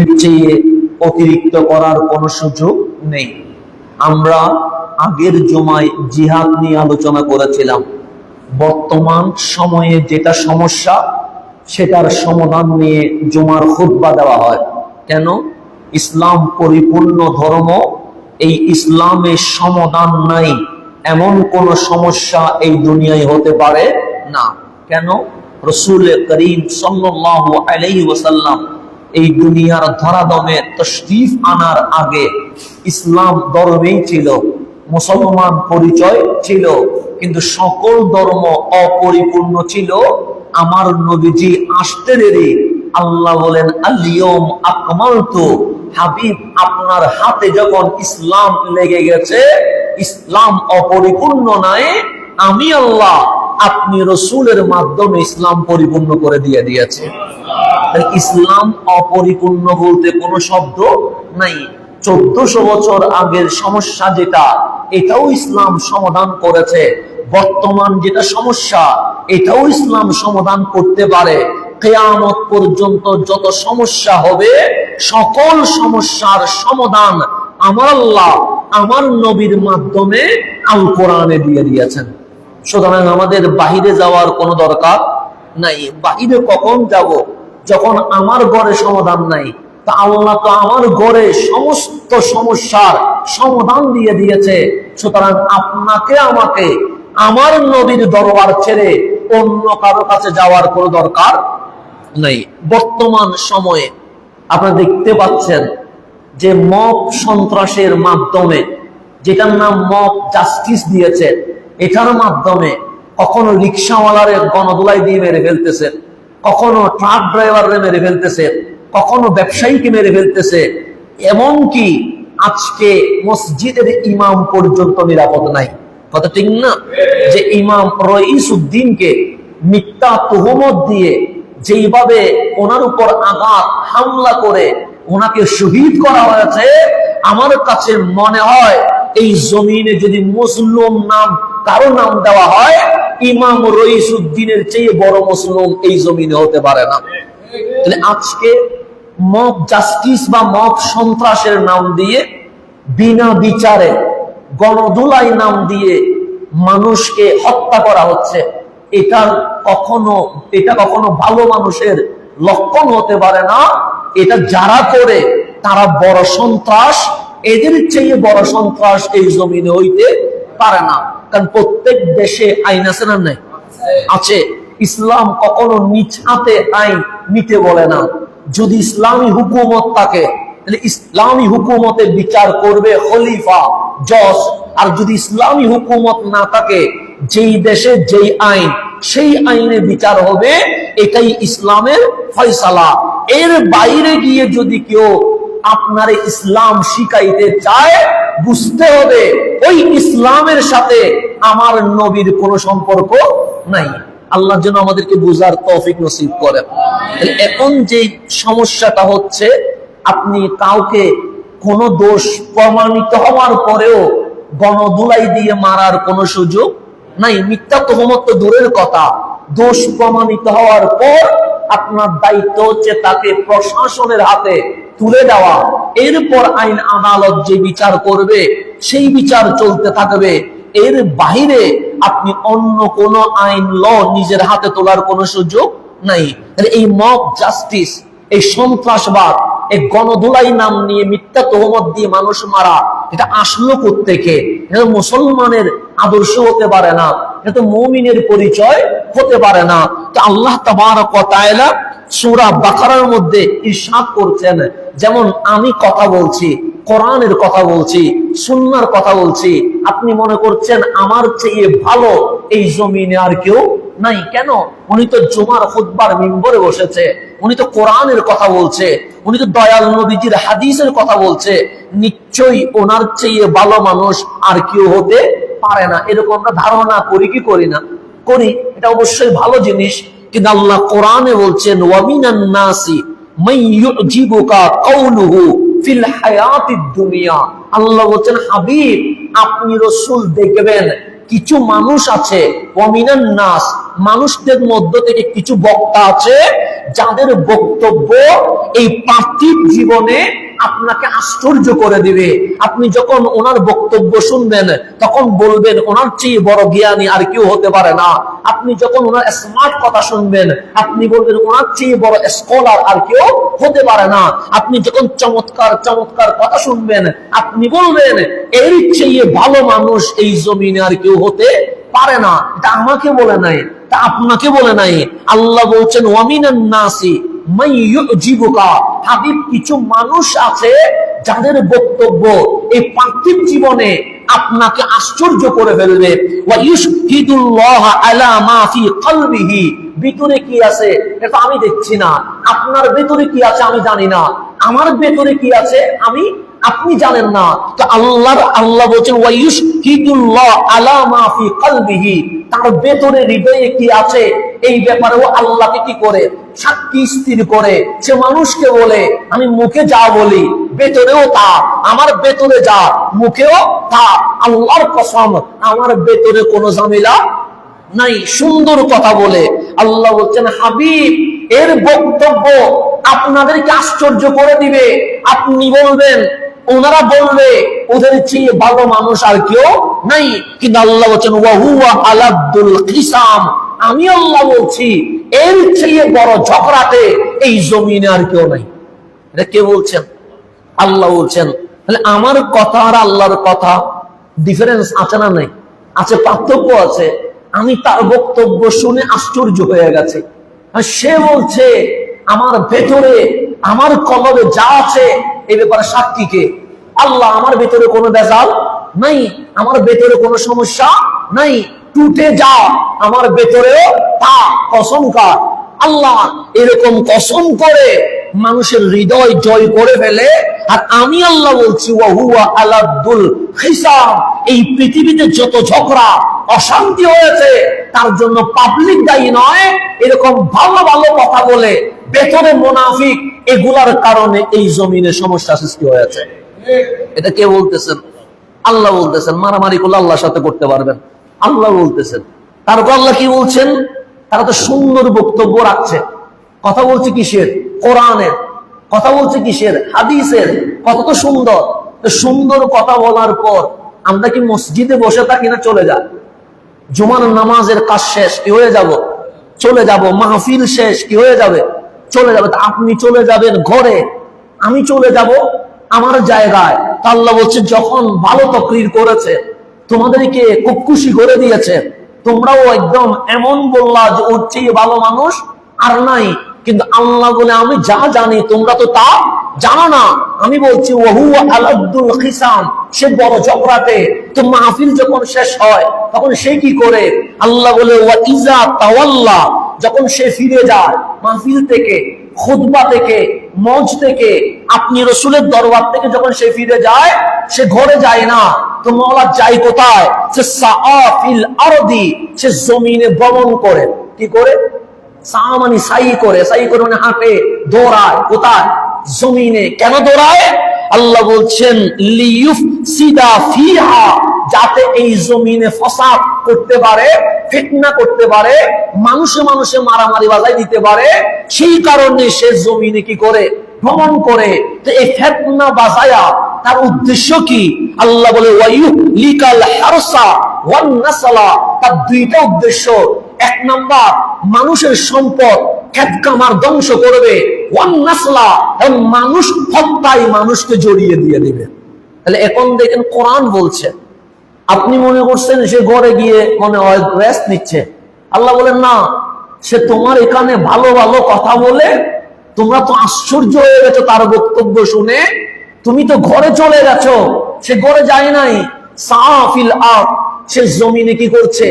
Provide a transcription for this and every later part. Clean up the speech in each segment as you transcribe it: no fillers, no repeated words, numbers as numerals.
এর চেয়ে অতিরিক্ত করার কোনো সুযোগ নেই। আমরা আগের জুমায় জিহাদ নিয়ে আলোচনা করেছিলাম। বর্তমান সময়ে যেটা সমস্যা সেটার সমাধান নিয়ে জুমার খুতবা দেওয়া হয়। কেন? ইসলাম পরিপূর্ণ ধর্ম, এই ইসলামের সমাধান নাই এমন কোন সমস্যা এই দুনিয়ায় হতে পারে না। কেন? রাসূল করিম সাল্লাল্লাহু আলাইহি ওয়াসাল্লাম এই দুনিয়ার ধরাধামে তশরীফ আনার আগে ইসলাম ধর্মেই ছিল, মুসলমান পরিচয় ছিল, কিন্তু সকল ধর্ম অপরিপূর্ণ ছিল। আমার নবীজি আসতে দেরি, আল্লাহ বলেন আল-ইয়াউম আকমালতু, হাবিব আপনার হাতে যখন ইসলাম লেগে গেছে, ইসলাম অপরিপূর্ণ নাই, আমি আল্লাহ আপনি রসুলের মাধ্যমে ইসলাম পরিপূর্ণ করে দিয়ে দিয়েছে। ইসলাম অপরিপূর্ণ বলতে কোনো শব্দ নাই। 1400 বছর আগের সমস্যা যেটা, এটাও ইসলাম সমাধান করেছে। বর্তমান যেটা সমস্যা, এটাও ইসলাম সমাধান করতে পারে। কিয়ামত পর্যন্ত যত সমস্যা হবে, সকল সমস্যার সমাধান আমার আল্লাহ আমার নবীর মাধ্যমে আল কোরআনে দিয়ে দিয়েছেন। সুতরাং আমাদের বাহিরে যাওয়ার কোনো দরকার নাই। বাহিরে কখন যাব? যখন আমার ঘরে সমাধান নাই। তা আল্লাহ তো আমার ঘরে সমস্ত সমস্যার সমাধান দিয়ে দিয়েছে। সুতরাং আপনাকে আমাকে আমার নবীর দরবার ছেড়ে অন্য কারো কাছে যাওয়ার কোনো দরকার নাই। বর্তমান সময়ে আপনারা দেখতে পাচ্ছেন যে মব সন্ত্রাসের মাধ্যমে, যেটার নাম মব জাস্টিস দিয়েছে, এটার মাধ্যমে কখনো রিক্সাওয়ালারে গণধোলাই দিয়ে মেরে ফেলতেছে, কখনো ট্রাক ড্রাইভাররে মেরে ফেলতেছে, কখনো ব্যবসায়ীকে মেরে ফেলতেছে। এমনকি আজকে মসজিদের ইমাম পর্যন্ত নিরাপদ নাই। কথা ঠিক না? যে ইমাম রইস উদ্দিনকে মিথ্যা তুহমত দিয়ে যেইভাবে ওনার উপর আঘাত হামলা করে ওনাকে শহীদ করা হয়েছে, আমার কাছে মনে হয় এই জমিনে যদি মুসলিম নাম কারো নাম দেওয়া হয়, ইমাম রইস উদ্দিনের চেয়ে বড় মুসলিম এই জমিনে হতে পারে না। তাহলে আজকে মব জাস্টিস বা মব সন্ত্রাসের নাম দিয়ে, বিনা বিচারে গণধোলাই নাম দিয়ে মানুষকে হত্যা করা হচ্ছে। এটা কখনো ভালো মানুষের লক্ষণ হতে পারে না। এটা যারা করে তারা বড় সন্ত্রাস, এদের চেয়ে বড় সন্ত্রাস এই জমিনে হইতে পারে না। কারণ প্রত্যেক দেশে আইন আছে না নাই? আছে। ইসলাম কখনো নিজ হাতে আইন নিতে বলে না। যদি ইসলামী হুকুমত থাকে তাহলে ইসলামী হুকুমতে বিচার করবে খলিফা, জজ। আর যদি ইসলামী হুকুমত না থাকে, যেই দেশে যেই আইন, সেই আইনে বিচার হবে। এটাই ইসলামের ফয়সালা। এর বাইরে গিয়ে যদি কেউ আপনার ইসলাম শিখাইতে চায়, বুঝতে হবে ওই ইসলামের সাথে আমার নবীর কোনো সম্পর্ক নাই। আল্লাহ যেন আমাদেরকে বুঝার তৌফিক নসিব করে। এখন যে সমস্যাটা হচ্ছে, আপনি কাউকে কোনো দোষ প্রমাণিত হওয়ার পরেও গণধোলাই দিয়ে মারার কোনো সুযোগ নাই। মিথ্যা তুহমত তো দূরের কথা, দোষ প্রমাণিত হওয়ার পর আপনার দায়িত্ব হচ্ছে তাকে প্রশাসনের হাতে তুলে দেওয়া। এরপর আইন আদালত যে বিচার করবে সেই বিচার চলতে থাকবে। এর বাহিরে আপনি অন্য কোন আইন ল নিজের হাতে তোলার কোনো সুযোগ নাই। এই মব জাস্টিস, এই সন্ত্রাসবাদ, এই গণধোলাই নাম নিয়ে মিথ্যা তহমত দিয়ে মানুষ মারা, এটা আসলো কোত্থেকে? এটা মুসলমানের আদর্শ হতে পারে না, এটা মুমিনের পরিচয় হতে পারে না। তো আল্লাহ তাবারক ওয়া তাআলা সূরা বাকারার মধ্যে ইরশাদ করছেন, যেমন আমি কথা বলছি, কোরআনের কথা বলছি, সুন্নাহর কথা বলছি, আপনি মনে করছেন আমার চেয়ে ভালো এই জমিনে আর কেউ নাই। কেন? উনি তো জুমার খুতবার মিম্বরে বসেছে, উনি তো কোরআনের কথা বলছে, উনি তো দয়াল নবীজির হাদিসের কথা বলছে। নিশ্চয়ই ওনার চেয়ে ভালো মানুষ আর কেউ হতে পারে না। এরকম আমরা ধারণা করি কি করি না? করি। এটা অবশ্যই ভালো জিনিস। কিন্তু আল্লাহ কোরআনে বলছেন, ওয়া মিনান নাসি মান ইউজিবুকা কাউলুহু ফিল হায়াতিদ দুনিয়া। আল্লাহ বলছেন, হাবিব আপনি রাসূল দেখবেন কিছু মানুষ আছে, ওয়ামিনান নাস, মানুষদের মধ্য থেকে কিছু বক্তা আছে যাদের বক্তব্য এই পার্থিব জীবনে আপনাকে আশ্চর্য করে দিবে। আপনি যখন ওনার বক্তব্য শুনবেন তখন বলবেন ওনার চেয়ে বড় জ্ঞানী আর কেউ হতে পারে না। আপনি যখন ওনার স্মার্ট কথা শুনবেন আপনি বলবেন ওনার চেয়ে বড় স্কলার আর কেউ হতে পারে না। আপনি যখন চমৎকার চমৎকার কথা শুনবেন আপনি বলবেন এর চেয়ে ভালো মানুষ এই জমিনে আর কেউ হতে পারে না। এটা আমাকে বলে নাই, তা আপনাকে বলে নাই। আল্লাহ বলছেন ওয়ামিনান নাসি মাইয়ুজিবুকা, হাবিব কিছু মানুষ আছে যাদের বক্তব্য এই পার্থিব জীবনে আপনাকে আশ্চর্য করে ফেলবে। ওয়া ইউশহিদুল্লাহ আলা মা ফি কলবিহি, ভিতরে কি আছে এটা আমি দেখছি না, আপনার ভিতরে কি আছে আমি জানি না, আমার ভিতরে কি আছে আপনি জানেন না। তো আল্লাহ বলছেন ওয়া ইউশহিদুল্লাহ আলা মা ফি কলবিহি, তার ভেতরে হৃদয়ে কি আছে এই ব্যাপারে ও আল্লাহকে কি করে সাক্ষী স্থির করে। সে মানুষকে বলে আমি মুখে যা বলি ভেতরেও তা, আমার ভেতরে যা মুখেও তা। আল্লাহর কসম আমার ভেতরে কোনো ঝামেলা নাই, সুন্দর কথা বলে। আল্লাহ বলছেন হাবিব এর বক্তব্য আপনাদেরকে আশ্চর্য করে দিবে। আপনি বলবেন, ওনারা বলবে ওদের চেয়ে ভালো মানুষ আর কেউ নাই, কিন্তু আল্লাহ বলছেন ওয়া হুয়া আলাদ্দুল কিসাম, আমি আল্লাহ বলছি এর চেয়ে বড় ঝগড়াতে এই জমিনে আর কেউ নাই। এটা কে বলছেন? আল্লাহ বলছেন। তাহলে আমার কথা আর আল্লাহর কথা ডিফারেন্স আছে না? নাই, আছে, পার্থক্য আছে। আমি তার বক্তব্য শুনে আশ্চর্য হয়ে গেছে। সে বলছে আমার ভেতরে আমার কলবে যা আছে এই ব্যাপারে সাক্ষী কে? আল্লাহ। আমার ভেতরে কোনো ভেজাল নাই, আমার ভেতরে কোনো সমস্যা নাই, টুটে যা আমার ভেতরেও তা, কসম কার আল্লাহ। এরকম কসম করে মানুষের হৃদয় জয় করে ফেলে। আর আমি আল্লাহ বলছি ওয়া হুয়া আলাদ্দুল হিসাব, এই পৃথিবীতে যত ঝগড়া অশান্তি হয়েছে তার জন্য পাবলিক দায়ী নয়, এরকম ভালো ভালো কথা বলে ভেতরে মুনাফিক, এগুলার কারণে এই জমিনে সমস্যা সৃষ্টি হয়েছে। এটা কে বলতেছেন? আল্লাহ বলতেছেন। মারামারি করলে আল্লাহর সাথে করতে পারবেন, আল্লাহ বলতেছেন। তারপর আল্লাহ কি বলছেন? তারা তো সুন্দর বক্তব্য রাখছে, কথা বলছে কিসের? কোরআনের কথা বলছে, কিসের? হাদিসের। কত তো সুন্দর। সুন্দর কথা বলার পর আমরা কি মসজিদে বসে থাকি না চলে যা? জুমার নামাজের কাজ শেষ কি হয়ে যাব? চলে যাব। মাহফিল শেষ কি হয়ে যাবে? চলে যাবে। আপনি চলে যাবেন ঘরে, আমি চলে যাব আমার জায়গায়। তা আল্লাহ বলছে যখন ভালো তকরির করেছে, তোমাদেরকে খুব খুশি করে দিয়েছে, তোমরাও একদম এমন বললা যে ওর চেয়ে ভালো মানুষ আর নাই। কিন্তু আল্লাহ বলে আমি যা জানি তোমরা তো তা জানো না। আমি বলছি ওয়া হুয়া আলাদ্দুল খিসাম, সে বড় ঝগড়াতে। তো মাহফিল যখন শেষ হয় তখন সে কি করে? আল্লাহ বলে ওয়া ইজা তাওয়াল্লা, যখন সে ফিরে যায় মাহফিল থেকে, খুতবা থেকে, মঞ্চ থেকে, আপনি রসুলের দরবার থেকে যখন সে ফিরে যায়, সে ঘরে যায় না। তো মওলা যায় কোথায়? সে সাআফিল আরদি, সে জমিনে ভ্রমণ করে। কি করে? সামানি সাই করে, সাই করে মানে হাঁটে, দৌড়ায়। কোথায়? জমিনে। কেন দৌড়ায়? আল্লাহ বলছেন লিইউফসিদা ফিহা, যাতে এই জমিনে ফাসাদ করতে পারে, ফিতনা করতে পারে, মানুষে মানুষে মারামারি বাজায় দিতে পারে। সেই কারণে সে জমিনে কি করে? ভ্রমণ করে। তো এই ফিতনা বাজায়া তার উদ্দেশ্য কি? আল্লাহ বলে ওয়াইউলিকাল হারসা ওয়ান নাসলা, তার দুইটা উদ্দেশ্য। এক নাম্বার মানুষের সম্পদ খেতকামার ধ্বংস করবে, ওয়ান নাসলা, মানুষ হত্যায় মানুষকে জড়িয়ে দিয়ে দিবে। তাহলে এখন দেখেন কোরআন বলছে, আপনি মনে করছেন সে ঘরে গিয়ে মনে হয় রেস্ট নিচ্ছে। আল্লাহ বলেন না, সে তোমার এখানে ভালো ভালো কথা বলে তোমরা তো আশ্চর্য হয়ে গেছো তার বক্তব্য শুনে, তুমি তো ঘরে চলে গেছো। সে ঘরে যায় নাই, সাফিল আরদ, সে জমিনে কি করছে?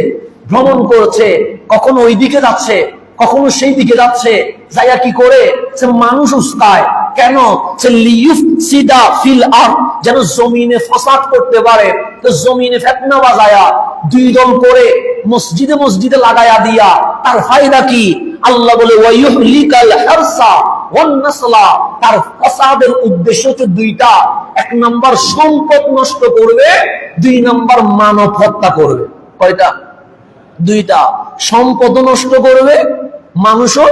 ভ্রমণ করছে। কখনো ওই দিকে যাচ্ছে, কখনো সেই দিকে যাচ্ছে। যাইয়া কি করে? সে মানুষ উস্কায়। কেন? সে লিইউফসিদা ফিল আরদ, যেন জমিনে ফাসাদ করতে পারে। তো জমিনে ফিতনা বাজায়া দুই দল করে মসজিদে মসজিদে লাগায়া দিয়া তার ফায়দা কি? আল্লাহ বলে ওয়াইউহলিকাল হারসা ওয়ান নাসলা, তার ফাসাদের উদ্দেশ্য হচ্ছে দুইটা। এক নাম্বার সম্পদ নষ্ট করবে, দুই নাম্বার মানব হত্যা করবে। কয়টা? দুইটা। সম্পদ নষ্ট করবে, মানুষও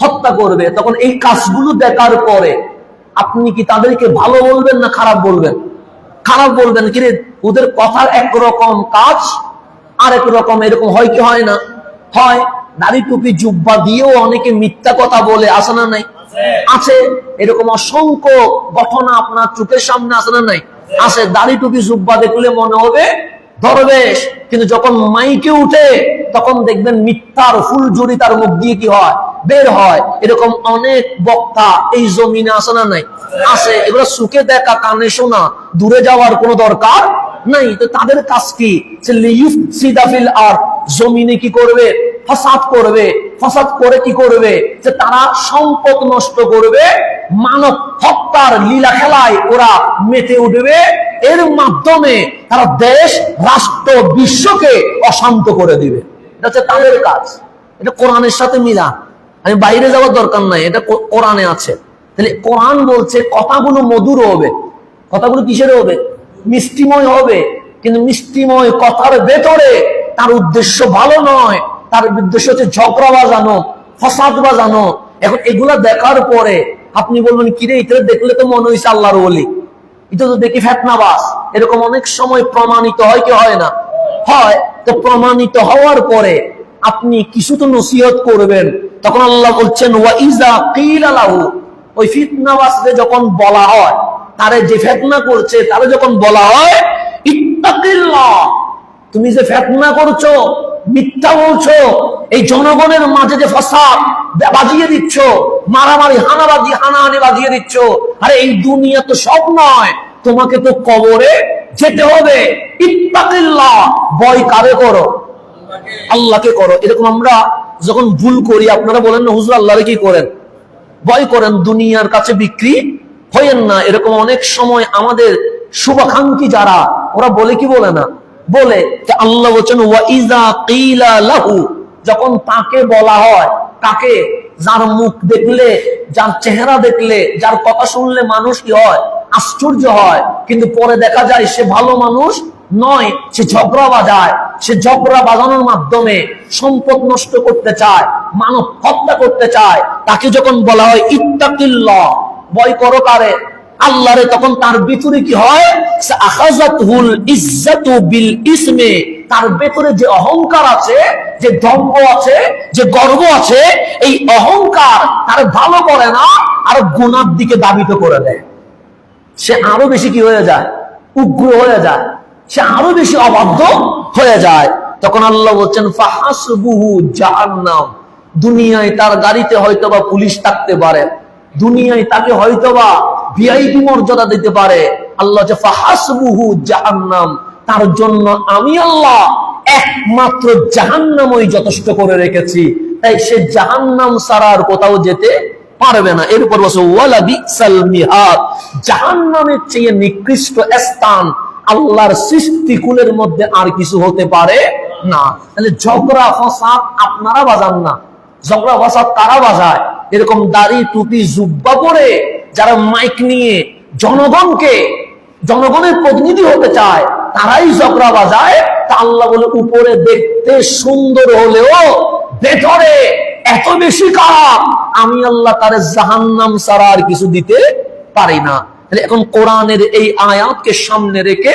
হত্যা করবে। তখন এই কাজগুলো দেখার পরে আপনি কি তাদেরকে ভালো বলবেন না খারাপ বলবেন? খারাপ বলবেন। কি রে, ওদের কথার একরকম, কাজ আরেক রকম। এরকম হয় কি হয় না? হয়। দাড়ি টুপি জুব্বা দিয়েও অনেকে মিথ্যা কথা বলে, আসে না নাই? আছে। এরকম অসংখ্য ঘটনা আপনার চোখের সামনে আসে না নাই? আছে। দাড়ি টুপি জুব্বা দেখলে মনে হবে দরবেশ, কিন্তু যখন মাইকে উঠে তখন দেখবেন মিথ্যার ফুলঝুরি তার মুখ দিয়ে কি হয়, বের হয়। এরকম অনেক বক্তা এই জমিনে আসে না নাই? আছে। এগুলো সুখে দেখা, কানে শোনা, দূরে যাওয়ার কোনো দরকার নাই। তো তাদের কাজ কি? আর জমিনে কি করবে? ফাসাদ করবে। ফাসাদ করে কি করবে? যে তারা সম্পদ নষ্ট করবে, মানব হত্যার লীলা খেলায় ওরা মেতে উঠবে। এর মাধ্যমে তারা দেশ, রাষ্ট্র, বিশ্বকে অশান্ত করে দিবে। এটা হচ্ছে তাদের কাজ। এটা কোরআনের সাথে মিলা। আমি বাইরে যাওয়ার দরকার নাই, এটা কোরআনে আছে। তাহলে কোরআন বলছে কথাগুলো মধুর হবে। কথাগুলো কিসের হবে? মিষ্টিময় হবে। কিন্তু মিষ্টিময় কথার ভেতরে তার উদ্দেশ্য ভালো নয়। তার উদ্দেশ্য হচ্ছে ঝগড়া বাজানো, ফসাদ বাজানো। এখন এগুলা দেখার পরে আপনি বলবেন, কিরে, এটা দেখলে তো মনে হয়েছে আল্লাহর ওলি, এটা তো দেখি ফেতনাবাজ। এরকম অনেক সময় প্রমাণিত হয় কি হয় না? হয়। তো প্রমাণিত হওয়ার পরে আপনি কিছু তো নসিহত করবেন। তখন আল্লাহ বলছেন, ওয়া ইযা কিলা লাহু, ওই ফিতনাবাজদের যখন বলা হয়, তারে যে ফিতনা করছে তারে যখন বলা হয়, ইত্তাকিল্লাহ, তুমি যে ফিতনা করছো, মিথ্যা বলছো, এই জনগণের মাঝে যে ফাসাদ বাজিয়ে দিচ্ছ, মারামারি হানাহানি বাজিয়ে দিচ্ছ, আরে এই দুনিয়া তো সব নয়, তোমাকে তো কবরে যেতে হবে। ইত্তাকিল্লাহ, ভয় কারে করো? আল্লাহকে করো। এরকম আমরা যখন ভুল করি, আপনারা বলেন না, হুজুর আল্লাহরে কি করেন? ভয় করেন। দুনিয়ার কাছে বিক্রি হইেন না। এরকম অনেক সময় আমাদের শুভাকাঙ্ক্ষী যারা, ওরা বলে কি বলে না? বলে। আল্লাহ বলছেন, ওয়া ইযা কিলা লাহু, যখন তাকে বলা হয়, তাকে, যার মুখ দেখলে, যার চেহারা দেখলে, যার কথা শুনলে মানুষ কি হয়? আশ্চর্য হয়। কিন্তু পরে দেখা যায় সে ভালো মানুষ নয়, সে ঝগড়া বাজায়। সে ঝগড়া বাজানোর মাধ্যমে সম্পদ নষ্ট করতে চায়, মানব হত্যা করতে চায়। তাকে যখন বলা হয় ইত্তাকিল্লাহ, ভয় করো কারে? আল্লাহরে, তখন তার ভিতরে কি হয়? আখাযাতহুল ইজ্জাতু বিল ইসমে, তার ভেতরে যে অহংকার আছে, যে দম্ভ আছে, যে গর্ব আছে, এই অহংকার তার ভালো করে না, আর গুনার দিকে দাবিত করে দেয়। সে আরো বেশি কি হয়ে যায়? উগ্র হয়ে যায়। সে আরো বেশি অবাধ্য হয়ে যায়। তখন আল্লাহ বলছেন, ফাহাসবুহু জাহান্নাম, দুনিয়ায় তার গাড়িতে হয়তোবা পুলিশ থাকতে পারে, দুনিয়ায় তাকে হয়তোবা ভিআইপি মর্যাদা দিতে পারে। আল্লাহ যে ফাহাসবুহু জাহান্নাম, তার জন্য আমি আল্লাহ একমাত্র জাহান্নামই যথেষ্ট করে রেখেছি। তাই সে জাহান্নাম ছাড়া আর কোথাও যেতে পারবে না। এরপর বলছে, ওয়ালা বিসাল মিহাদ, জাহান্নামের চেয়ে নিকৃষ্ট স্থান আল্লাহর সৃষ্টিকুলের মধ্যে আর কিছু হতে পারে না। তাহলে ঝগড়া ফসাদ আপনারা বাজান না, ঝগড়া ফসাদ কারা বাজায়? এরকম দাড়ি টুপি জুব্বা পরে যারা মাইক নিয়ে জনগণের প্রতিনিধি হতে চায়, তারাই ঝগড়া বাজায়। তা আল্লাহ বলে, উপরে দেখতে সুন্দর হলেও ভেতরে এত বেশি খারাপ, আমি আল্লাহ তার জাহান্নাম ছাড়া আর কিছু দিতে পারি না। এখন কোরআনের এই আয়াতকে সামনে রেখে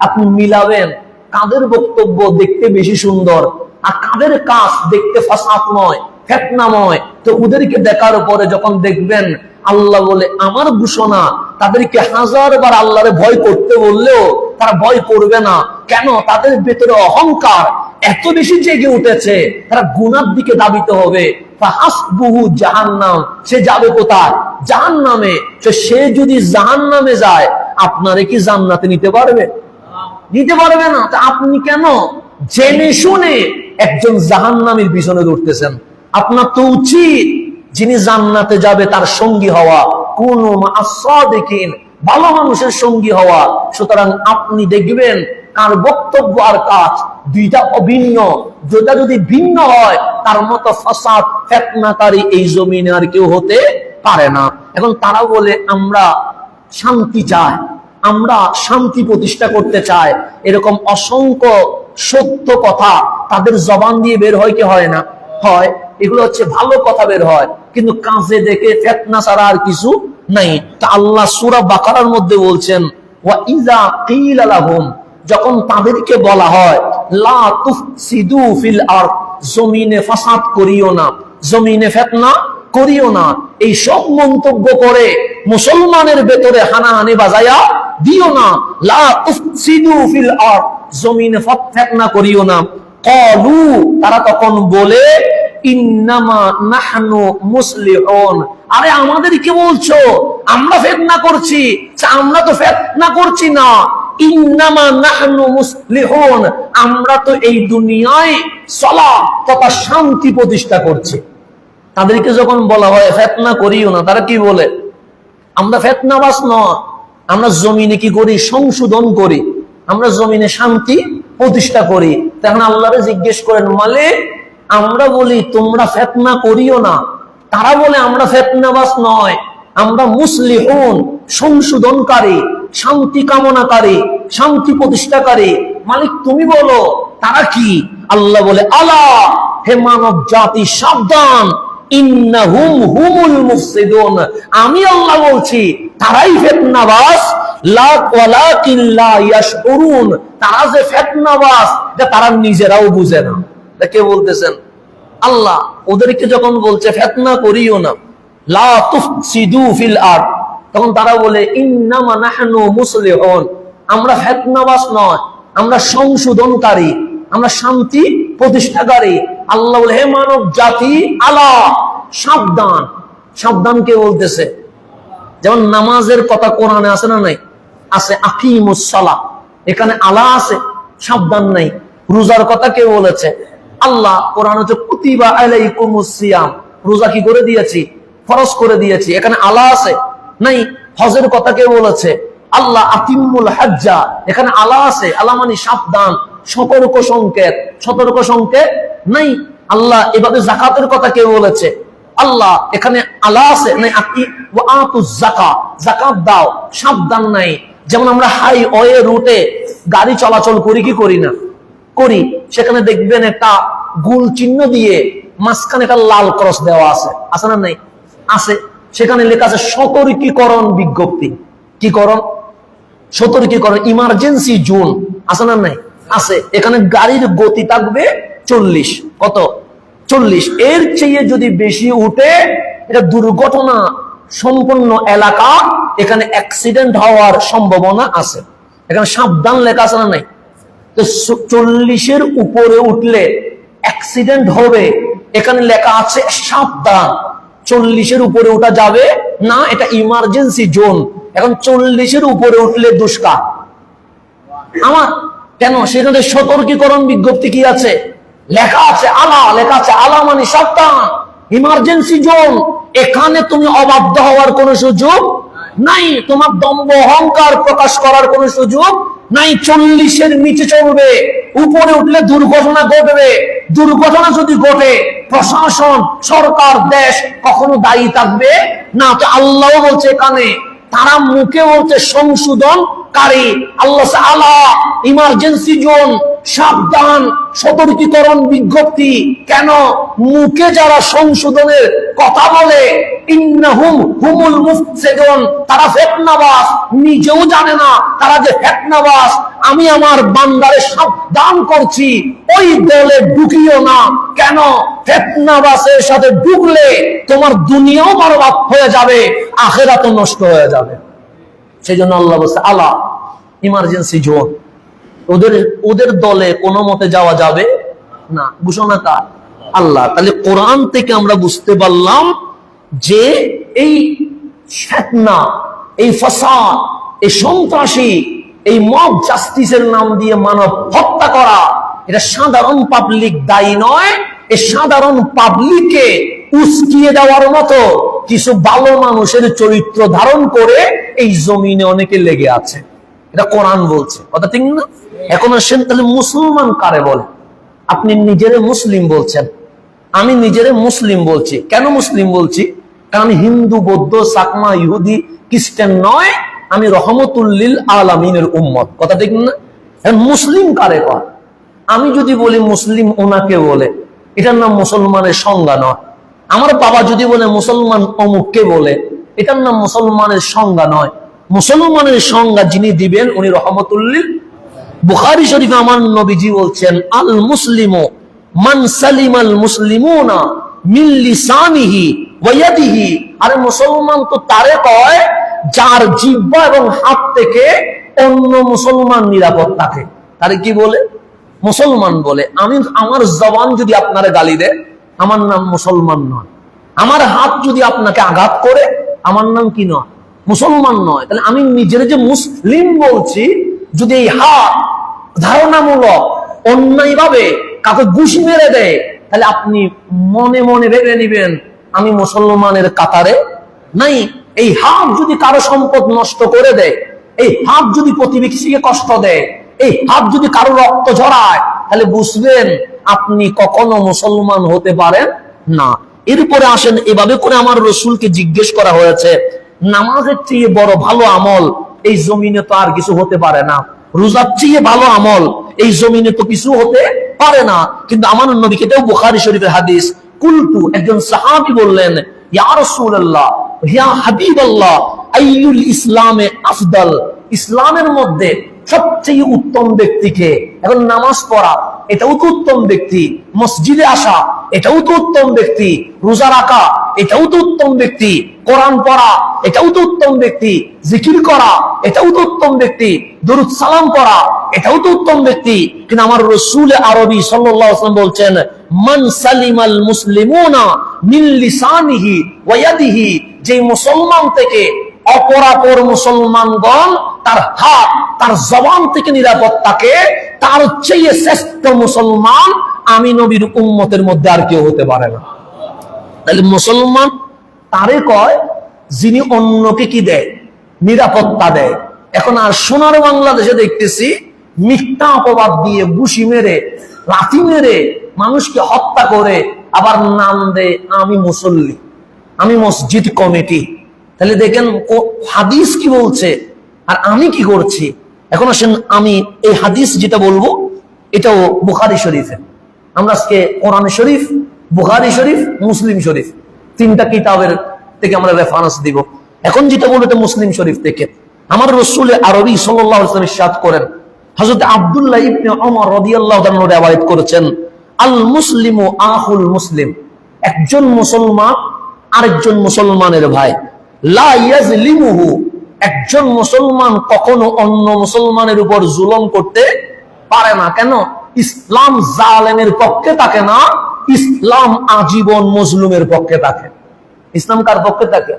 আপনি মিলাবেন, কাদের বক্তব্য দেখতে বেশি সুন্দর আর কাদের কাজ দেখতে ফাসাদময়, ফিতনাময়। তো ওদেরকে দেখার পরে যখন দেখবেন আল্লাহ বলে, আমার ঘোষণা, তাদেরকে 1000 বার আল্লাহরে ভয় করতে বললেও তারা ভয় করবে না। কেন? তাদের ভেতরে অহংকার এত বেশি জেগে উঠেছে, তারা গুনার দিকে দাবিত হবে। ফাহাসবুহু জাহান্নাম, সে যাবে কোথায়? জাহান্নামে। সে যদি জাহান্নামে যায়, আপনারে কি জান্নাতে নিতে পারবে? নিতে পারবে না। তা আপনি কেন জেনে শুনে একজন জাহান্নামীর পিছনে দৌড়তেছেন? আপনার তো উচিত যিনি জান্নাতে যাবে তার সঙ্গী হওয়া, কুনু মা'আস সাদিকিন, ভালো মানুষের সঙ্গী হওয়া। সুতরাং আপনি দেখবেন কার বক্তব্য আর কাজ দুইটা অভিন্ন। যেটা যদি ভিন্ন হয়, তার মতো ফাসাদ ফিতনাকারী এই জমিনে আর কেউ হতে পারে না। এখন তারা বলে, আমরা শান্তি চাই, আমরা শান্তি প্রতিষ্ঠা করতে চাই। এরকম অসংখ্য সত্য কথা তাদের জবান দিয়ে বের হয় কি হয় না? হয়। এগুলো হচ্ছে ভালো কথা বের হয়, কিন্তু কাজে দেখে ফিতনা ছাড়া আর কিছু নাই। তা আল্লাহ সূরা বাকারার মধ্যে বলছেন, ওয়া ইযা কিলা লাহুম, যখন তাদেরকে বলা হয় লা তুফসিদু ফিল আরদ, জমিনে ফাসাদ করিও না, জমিনে ফিতনা করিও না, এই সব মন্তব্য করে মুসলমানের ভেতরে হানাহানি বাজায়া দিও না, লা তুফসিদু ফিল আরদ, জমিনে ফিতনা করিও না। ক্বালু, তারা তখন বলে, ইন্নামা নাহনু মুসলিহুন, আরে আমাদেরকে বলছো আমরা ফিতনা করছি? আমরা তো ফিতনা করছি না। ইন্নামা নাহনু মুসলিহুন, আমরা তো এই দুনিয়ায় সালাহ তথা শান্তি প্রতিষ্ঠা করছি। তাদেরকে যখন বলা হয় ফিতনা করিও না, তারা কি বলে? আমরা ফিতনাবাজ নয়, আমরা জমিনে কি করি? সংশোধন করি, আমরা জমিনে শান্তি প্রতিষ্ঠা করি। তখন আল্লাহরে জিজ্ঞেস করেন, মালিক আমরা বলি তোমরা ফিতনা করিও না, তারা বলে আমরা ফিতনাবাজ নয়, আমরা মুসলিহুন, সংশোধনকারী, শান্তি কামনাকারী, শান্তি প্রতিষ্ঠাকারী। মালিক তুমি বলো তারা কি? আল্লাহ বলে, আলা, হে মানব জাতি সাবধান, ইন্নাহুম হুমুল মুফসিদুন, আমি আল্লাহ বলছি তারাই ফিতনাবাজ, লা ওয়ালাকিন লা ইয়াশউরুন, তারা যে ফিতনাবাজ এটা তারা নিজেরাও বুঝে না। কে বলতেছেন? আল্লাহ। ওদেরকে যখন বলছে ফিতনা করিও না, লা তুফসিদু ফিল আরদ, তখন তারা বলে ইন্নামা নাহনু মুসলিহুন, আমরা ফিতনাবাজ নয়, আমরা সংশোধনকারী, আমরা শান্তি প্রতিষ্ঠাকারী। আল্লাহ বলে, হে মানব জাতি, আলা, সাবধান। সাবধান কে বলতেছে? যেমন নামাজের কথা কোরআনে আছে না নাই? আছে, আকিমুস সালাহ, এখানে আলা আছে, সাবধান নাই। রোজার কথা কে বলেছে? আল্লাহ। কোরআন হচ্ছে কুতিবা আলাইকুমুস সিয়াম, রোজা কি করে দিয়েছি? ফরজ করে দিয়েছি, এখানে আলা আছে নাই। হজের কথা কে বলেছে? আল্লাহ। আতিমুল হজ্জা, এখানে আলা আছে, আলা মানে সাবধান, সতর্ক সংকেত, সতর্ক সংকেত নাই। আল্লাহ। এভাবে যাকাতের কথা কে বলেছে? আল্লাহ, এখানে আলা আছে নাই। আতুজ যাকাত, যাকাত দাও, সাবধান নাই। যেমন আমরা হাইওয়ে রুটে গাড়ি চলাচল করি কি করি না? করি। সেখানে দেখবেন একটা গোল চিহ্ন দিয়ে মাঝখানে একটা লাল ক্রস দেওয়া আছে, আছে না নাই? আছে। সেখানে লেখা আছে সতর্কীকরণ বিজ্ঞপ্তি। কি করণ? সতর্কীকরণ, ইমার্জেন্সি জোন, আছে না নাই? আছে। এখানে গাড়ির গতি থাকবে 40। কত? 40। এর চেয়ে যদি বেশি উঠে এটা দুর্ঘটনা সম্পন্ন এলাকা, এখানে অ্যাক্সিডেন্ট হওয়ার সম্ভাবনা আছে। এখানে সাবধান লেখা আছে না নাই? 40-এর উপরে উঠলে অ্যাক্সিডেন্ট হবে, এখানে লেখা আছে সাবধান। 40-এর উপরে উঠা যাবে না, এটা ইমার্জেন্সি জোন। এখন 40-এর উপরে উঠলে দুষ্কার আমার কেন? সেখানে সতর্কীকরণ বিজ্ঞপ্তি কি আছে? লেখা আছে আলা, লেখা আছে আলা মানে সাবধান, ইমার্জেন্সি জোন। এখানে তুমি অবাধ্য হওয়ার কোন সুযোগ নাই, তোমার দম্ভ অহংকার প্রকাশ করার কোন সুযোগ নাই। 40-এর নিচে চলবে, উপরে উঠলে দুর্ঘটনা ঘটবে। দুর্ঘটনা যদি ঘটে, প্রশাসন, সরকার, দেশ কখনো দায়ী থাকবে না। তো আল্লাহ বলছে এখানে, তারা মুখে বলছে সংশোধনকারী, আল্লাহ আলা, ইমার্জেন্সি জোন, সাবধান, সতর্কীকরণ বিজ্ঞপ্তি। কেন? মুখে যারা সংশোধনের কথা বলে, ইন্নাহুম হুমুল মুফসিদুন, তারা ফিতনাবাজ, নিজেও জানে না তারা যে ফিতনাবাজ। আমি আমার বান্দারে সাবধান করছি, ওই দলে ঢুকিও না। কেন? ফিতনাবাজের সাথে ঢুকলে তোমার দুনিয়াও বরবাদ হয়ে যাবে, আখিরাতও নষ্ট হয়ে যাবে। সেই জন্য আল্লাহ বলছে আলা, ইমার্জেন্সি জোন। ওদের দলে কোনো মতে যাওয়া যাবে না। ঘোষণা কার? আল্লাহ। তাহলে কোরআন থেকে আমরা বুঝতে পারলাম যে এই ফিতনা, এই ফাসাদ, এই সন্ত্রাসী, এই মব জাস্টিসের নাম দিয়ে মানব হত্যা করা, এটা সাধারণ পাবলিক দায়ী নয়। এই সাধারণ পাবলিককে উস্কিয়ে দেওয়ার মতো কিছু ভালো মানুষের চরিত্র ধারণ করে এই জমিনে অনেকে লেগে আছে। এটা কোরআন বলছে, কথা ঠিক না? এখন আসেন, তাহলে মুসলমান কারে বলে? আপনি নিজেরে মুসলিম বলছেন, আমি নিজেরে মুসলিম বলছি। কেন মুসলিম বলছি? কারণ হিন্দু, বৌদ্ধ, চাকমা, ইহুদি, খ্রিস্টান নয়, আমি রহমতুল লিল আলামিনের উম্মত, কথা ঠিক না? মুসলিম কারে কয়? আমি যদি বলি মুসলিম ওনাকে বলে, এটার নাম মুসলমানের সংজ্ঞা নয়। আমার বাবা যদি বলে মুসলমান অমুককে বলে, এটার নাম মুসলমানের সংজ্ঞা নয়। মুসলমানের সংজ্ঞা যিনি দিবেন উনি রহমতুল্লিল। বুখারী শরীফে আমার নবীজি বলছেন, আল মুসলিমু মান সালিমাল মুসলিমুনা মিন লিসানিহি ওয়া ইয়াদিহি। আরে মুসলমান তো তারে কয় যার জিহ্বা এবং হাত থেকে অন্য মুসলমান নিরাপদ থাকে, তারে কি বলে? মুসলমান বলে। আমি আমার জবান যদি আপনারে গালি দেয়, আমার নাম মুসলমান নয়। আমার হাত যদি আপনাকে আঘাত করে, আমার নাম কি নয়? মুসলমান নয়। তাহলে আমি নিজের যে মুসলিম বলছি, যদি এই হাত ধারণামূলক অন্যায়ভাবে কাকে ঘুষি মেরে দেয়, তাহলে আপনি মনে মনে ভেবে নিবেন আমি মুসলমানের কাতারে নাই। এই হাত যদি কারো সম্পদ নষ্ট করে দেয়, এই হাত যদি প্রতিবেশীকে কষ্ট দেয়, এই হাত যদি কারো রক্ত ঝরায়, তাহলে বুঝবেন আপনি কখনো মুসলমান হতে পারেন না। এরপরে আসেন, এভাবে করে আমার রসুলকে জিজ্ঞেস করা হয়েছে, নামাজের চেয়ে বড় ভালো আমল এই জমিনে তো আর কিছু হতে পারে না, রোজার চেয়ে ভালো আমল এই জমিনে তো কিছু হতে পারে না। কিন্তু আমার নবী, এটাও বুখারী শরীফের হাদিস, কুলতু, একজন সাহাবী বললেন, ইয়া রাসূলুল্লাহ, ইয়া হাবিবাল্লাহ, আইয়ুল ইসলামে আফদাল, ইসলামের মধ্যে সবচেয়ে উত্তম ব্যক্তিকে? এখন নামাজ পড়া এটাও তো উত্তম ব্যক্তি, মসজিদে আসা এটাও তো উত্তম ব্যক্তি, রোজা রাখা এটাও তো উত্তম ব্যক্তি, কোরআন পড়া এটাও তো উত্তম ব্যক্তি, জিকির করা এটাও তো উত্তম ব্যক্তি, দরুদ সালাম পড়া এটাও তো উত্তম ব্যক্তি। কিন্তু আমার রাসূল আরবি সাল্লাল্লাহু আলাইহি ওয়াসাল্লাম বলছেন, মান সালিমাল মুসলিমুনা মিন লিসানিহি ওয়া ইয়াদিহি, যে মুসলমান থেকে অপরাপর মুসলমানগণ তার হাত তার জবান থেকে নিরাপদ থাকে, তার চেয়ে শ্রেষ্ঠ মুসলমান আমি নবীর উম্মতের মধ্যে আর কেউ হতে পারে না। তাহলে মুসলমান তারে কয় যিনি অন্যকে কি দেয়? নিরাপত্তা দেয়। এখন আর সোনার বাংলাদেশে দেখতেছি মিথ্যা অপবাদ দিয়ে ঘুষি মেরে লাথি মেরে মানুষকে হত্যা করে আবার নাম দেয় আমি মুসল্লি, আমি মসজিদ কমিটি। তাহলে দেখেন হাদিস কি বলছে আর আমি কি করছি। এখন আসেন, আমি এই হাদিস যেটা বলবো এটাও বুখারী শরীফে। আমরা আজকে কোরআন শরীফ, বুখারী শরীফ, মুসলিম শরীফ, তিনটা কিতাবের থেকে আমরা রেফারেন্স দিব। এখন যেটা বলবো এটা মুসলিম শরীফ থেকে। আমার রাসূল আরবি সাল্লাল্লাহু আলাইহি ওয়াসাল্লাম ইরশাদ করেন, হযরত আব্দুল্লাহ ইবনে ওমর রাদিয়াল্লাহু তাআলা রিওয়ায়াত করেছেন, আল মুসলিমু আখুল মুসলিম, একজন মুসলমান আরেকজন মুসলমানের ভাই, লা ইয়াজলিমুহু, একজন মুসলমান কখনো অন্য মুসলমানের উপর জুলুম করতে পারে না। কেন? ইসলাম জালেমের পক্ষে থাকে না, ইসলাম আজীবন মজলুমের পক্ষে থাকে। ইসলাম কার পক্ষে থাকে?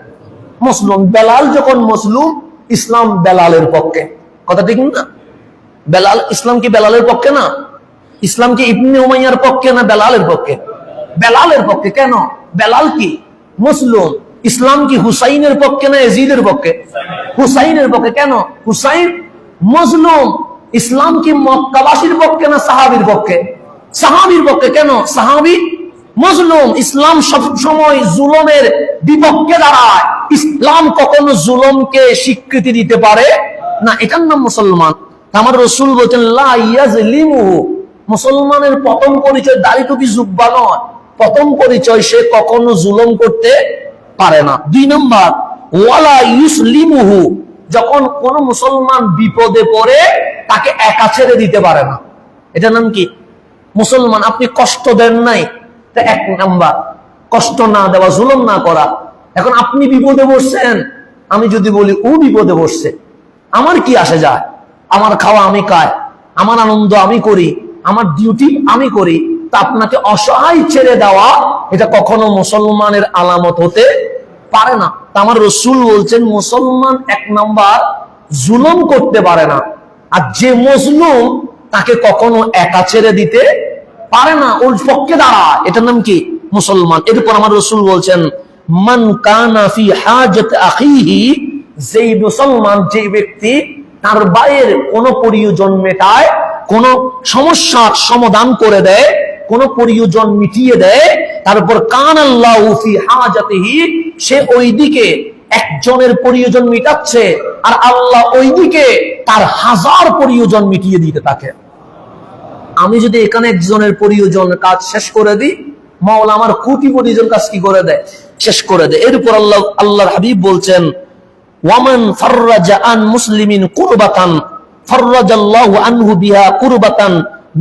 মুসলিম। বেলাল যখন মজলুম, ইসলাম বেলালের পক্ষে। কথা ঠিক না? বেলাল, ইসলাম কি বেলালের পক্ষে না? ইসলাম কি ইবনে উমাইয়ার পক্ষে না বেলালের পক্ষে? বেলালের পক্ষে। কেন? বেলাল কি মুসলিম। ইসলাম কি হুসাইনের পক্ষে না ইয়াজিদের পক্ষে? হুসাইনের পক্ষে। কেন? হুসাইন মজলুম। ইসলাম কি মক্কাবাসীর পক্ষে না সাহাবীর পক্ষে? সাহাবীর পক্ষে। কেন? সাহাবী মজলুম। ইসলাম সব সময় জুলুমের বিপক্ষে দাঁড়ায়, ইসলাম কখনো জুলুমকে স্বীকৃতি দিতে পারে না। এটার নাম মুসলমান। আমার রাসূল বলেন, লা ইয়াজলিমুহু, মুসলমানের প্রথম পরিচয় দাড়ি টুপি জুব্বা নয়, প্রথম পরিচয় সে কখনো জুলুম করতে পারে না। 2 নাম্বার, ওয়ালা ইউসলিমুহু, যখন কোন মুসলমান বিপদে পড়ে তাকে একা ছেড়ে দিতে পারে না। এটার নাম কি? মুসলমান। আপনি কষ্ট দেন নাই, তা 1 নাম্বার কষ্ট না দেওয়া, জুলুম না করা। এখন আপনি বিপদে বসছেন, আমি যদি বলি ও বিপদে বসছে, আমার কি আসে যায়? আমার খাওয়া আমি খাই, আমার আনন্দ আমি করি, আমার ডিউটি আমি করি। তা আপনাকে অসহায় ছেড়ে দেওয়া এটা কখনো মুসলমানের আলামত হতে পারে না। তা আমার রাসূল বলছেন, মুসলমান 1 নাম্বার জুলুম করতে পারে না, আর যে মজলুম তাকে কখনো একা ছেড়ে দিতে পারে না, ওর পক্ষে দাঁড়ায়। এটার নাম কি? মুসলমান। এরপর আমার রাসূল বলছেন, মান কানা ফি হাজাত আখিহি, যেই মুসলমান, যে ব্যক্তি তার ভাইয়ের কোন প্রয়োজন মেটায়, কোন সমস্যার সমাধান করে দেয়, কোন প্রয়োজন মিটিয়ে দেয়, তারপর কানাল্লাহু ফি হাজাতিহি, সে ওইদিকে একজনের প্রয়োজন মিটাচ্ছে আর আল্লাহ ওইদিকে তার 1000 প্রয়োজন মিটিয়ে দিতে থাকে। আমি যদি এখানে একজনের প্রয়োজন কাজ শেষ করে দিই, মাওলা আমার কোটি কোটিজন কাজ কি করে দেয়, শেষ করে দেয়। এরপর আল্লাহর হাবিব বলছেন, ওয়ামান ফাররাজা আন মুসলিমিন কুরবাতান ফাররাজাল্লাহু আনহু বিহা কুরবাতান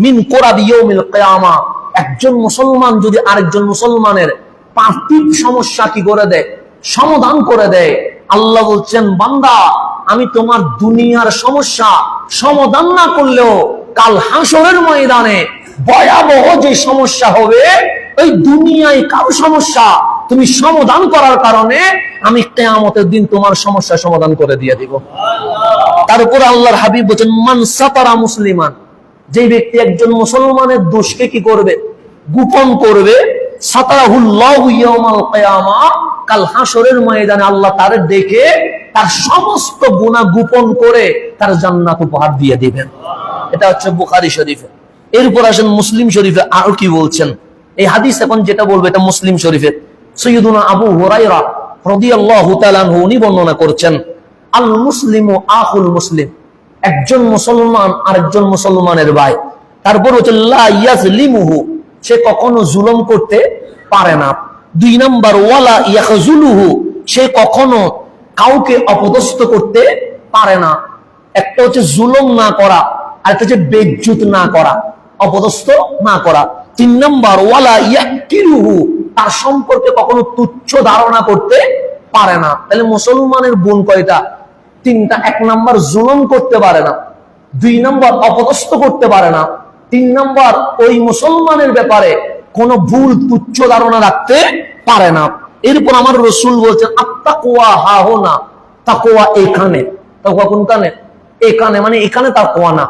মিন কুরাবি ইয়াউমিল কিয়ামা। একজন মুসলমান যদি আরেকজন মুসলমানের পার্থিব সমস্যা কি করে দেয়, সমাধান করে দেয়, আল্লাহ বলছেন, বান্দা আমি তোমার দুনিয়ার সমস্যা সমাধান না করলেও কাল হাসরের ময়দানে ভয়াবহ যে সমস্যা হবে, ওই দুনিয়ায় কারো সমস্যা তুমি সমাধান করার কারণে আমি কিয়ামতের দিন তোমার সমস্যা সমাধান করে দিয়ে দিব। তারপর আল্লাহর হাবিব বলেন, মান সাতারা মুসলিমান, যে ব্যক্তি একজন মুসলমানের দোষকে কি করবে, গোপন করবে, সাতারাহুল্লাহু ইয়াউমাল কিয়ামা, কাল হাসরের ময়দানে আল্লাহ তার দেখে তার সমস্ত গুনাহ গোপন করে তার জান্নাত উপহার দিয়ে দিবেন। এটা হচ্ছে বুখারী শরীফে। এরপর আসেন মুসলিম শরীফে আর কি বলছেন। এই হাদিস এখন যেটা বলবো এটা মুসলিম শরীফে। সাইয়্যিদুনা আবু হুরায়রা রাদিয়াল্লাহু তাআলা আনহু উনি বর্ণনা করছেন, আল মুসলিমু আখুল মুসলিম, একজন মুসলমান আরেকজন মুসলমানের ভাই। তারপর হচ্ছে লা ইয়াজলিমুহু, সে কখনো জুলুম করতে পারে না। 2 নাম্বার ওয়ালা ইয়াখজুলুহু, সে কখনো কাউকে অপদস্থ করতে পারে না। একটা হচ্ছে জুলুম না করা, আর একটা হচ্ছে বেইজ্জত না করা, অপদস্থ না করা। 3 নাম্বার ওয়ালা ইয়াহকিরুহু, তার সম্পর্কে কখনো তুচ্ছ ধারণা করতে পারে না। তাহলে মুসলমানের গুণ কয়টা? 3টা। 1 নাম্বার জুলুম করতে পারে না, 2 নাম্বার অপদস্থ করতে পারে না, 3 নাম্বার ওই মুসলমানের ব্যাপারে কোন ভুল তুচ্ছ ধারণা রাখতে পারে না। এরপর আমার রাসূল বলছেন, আত্তাকওয়া হাহুনা, তাকওয়া এখানে। তাকওয়া কোনখানে? এখানে, মানে এখানে তাকওয়া না,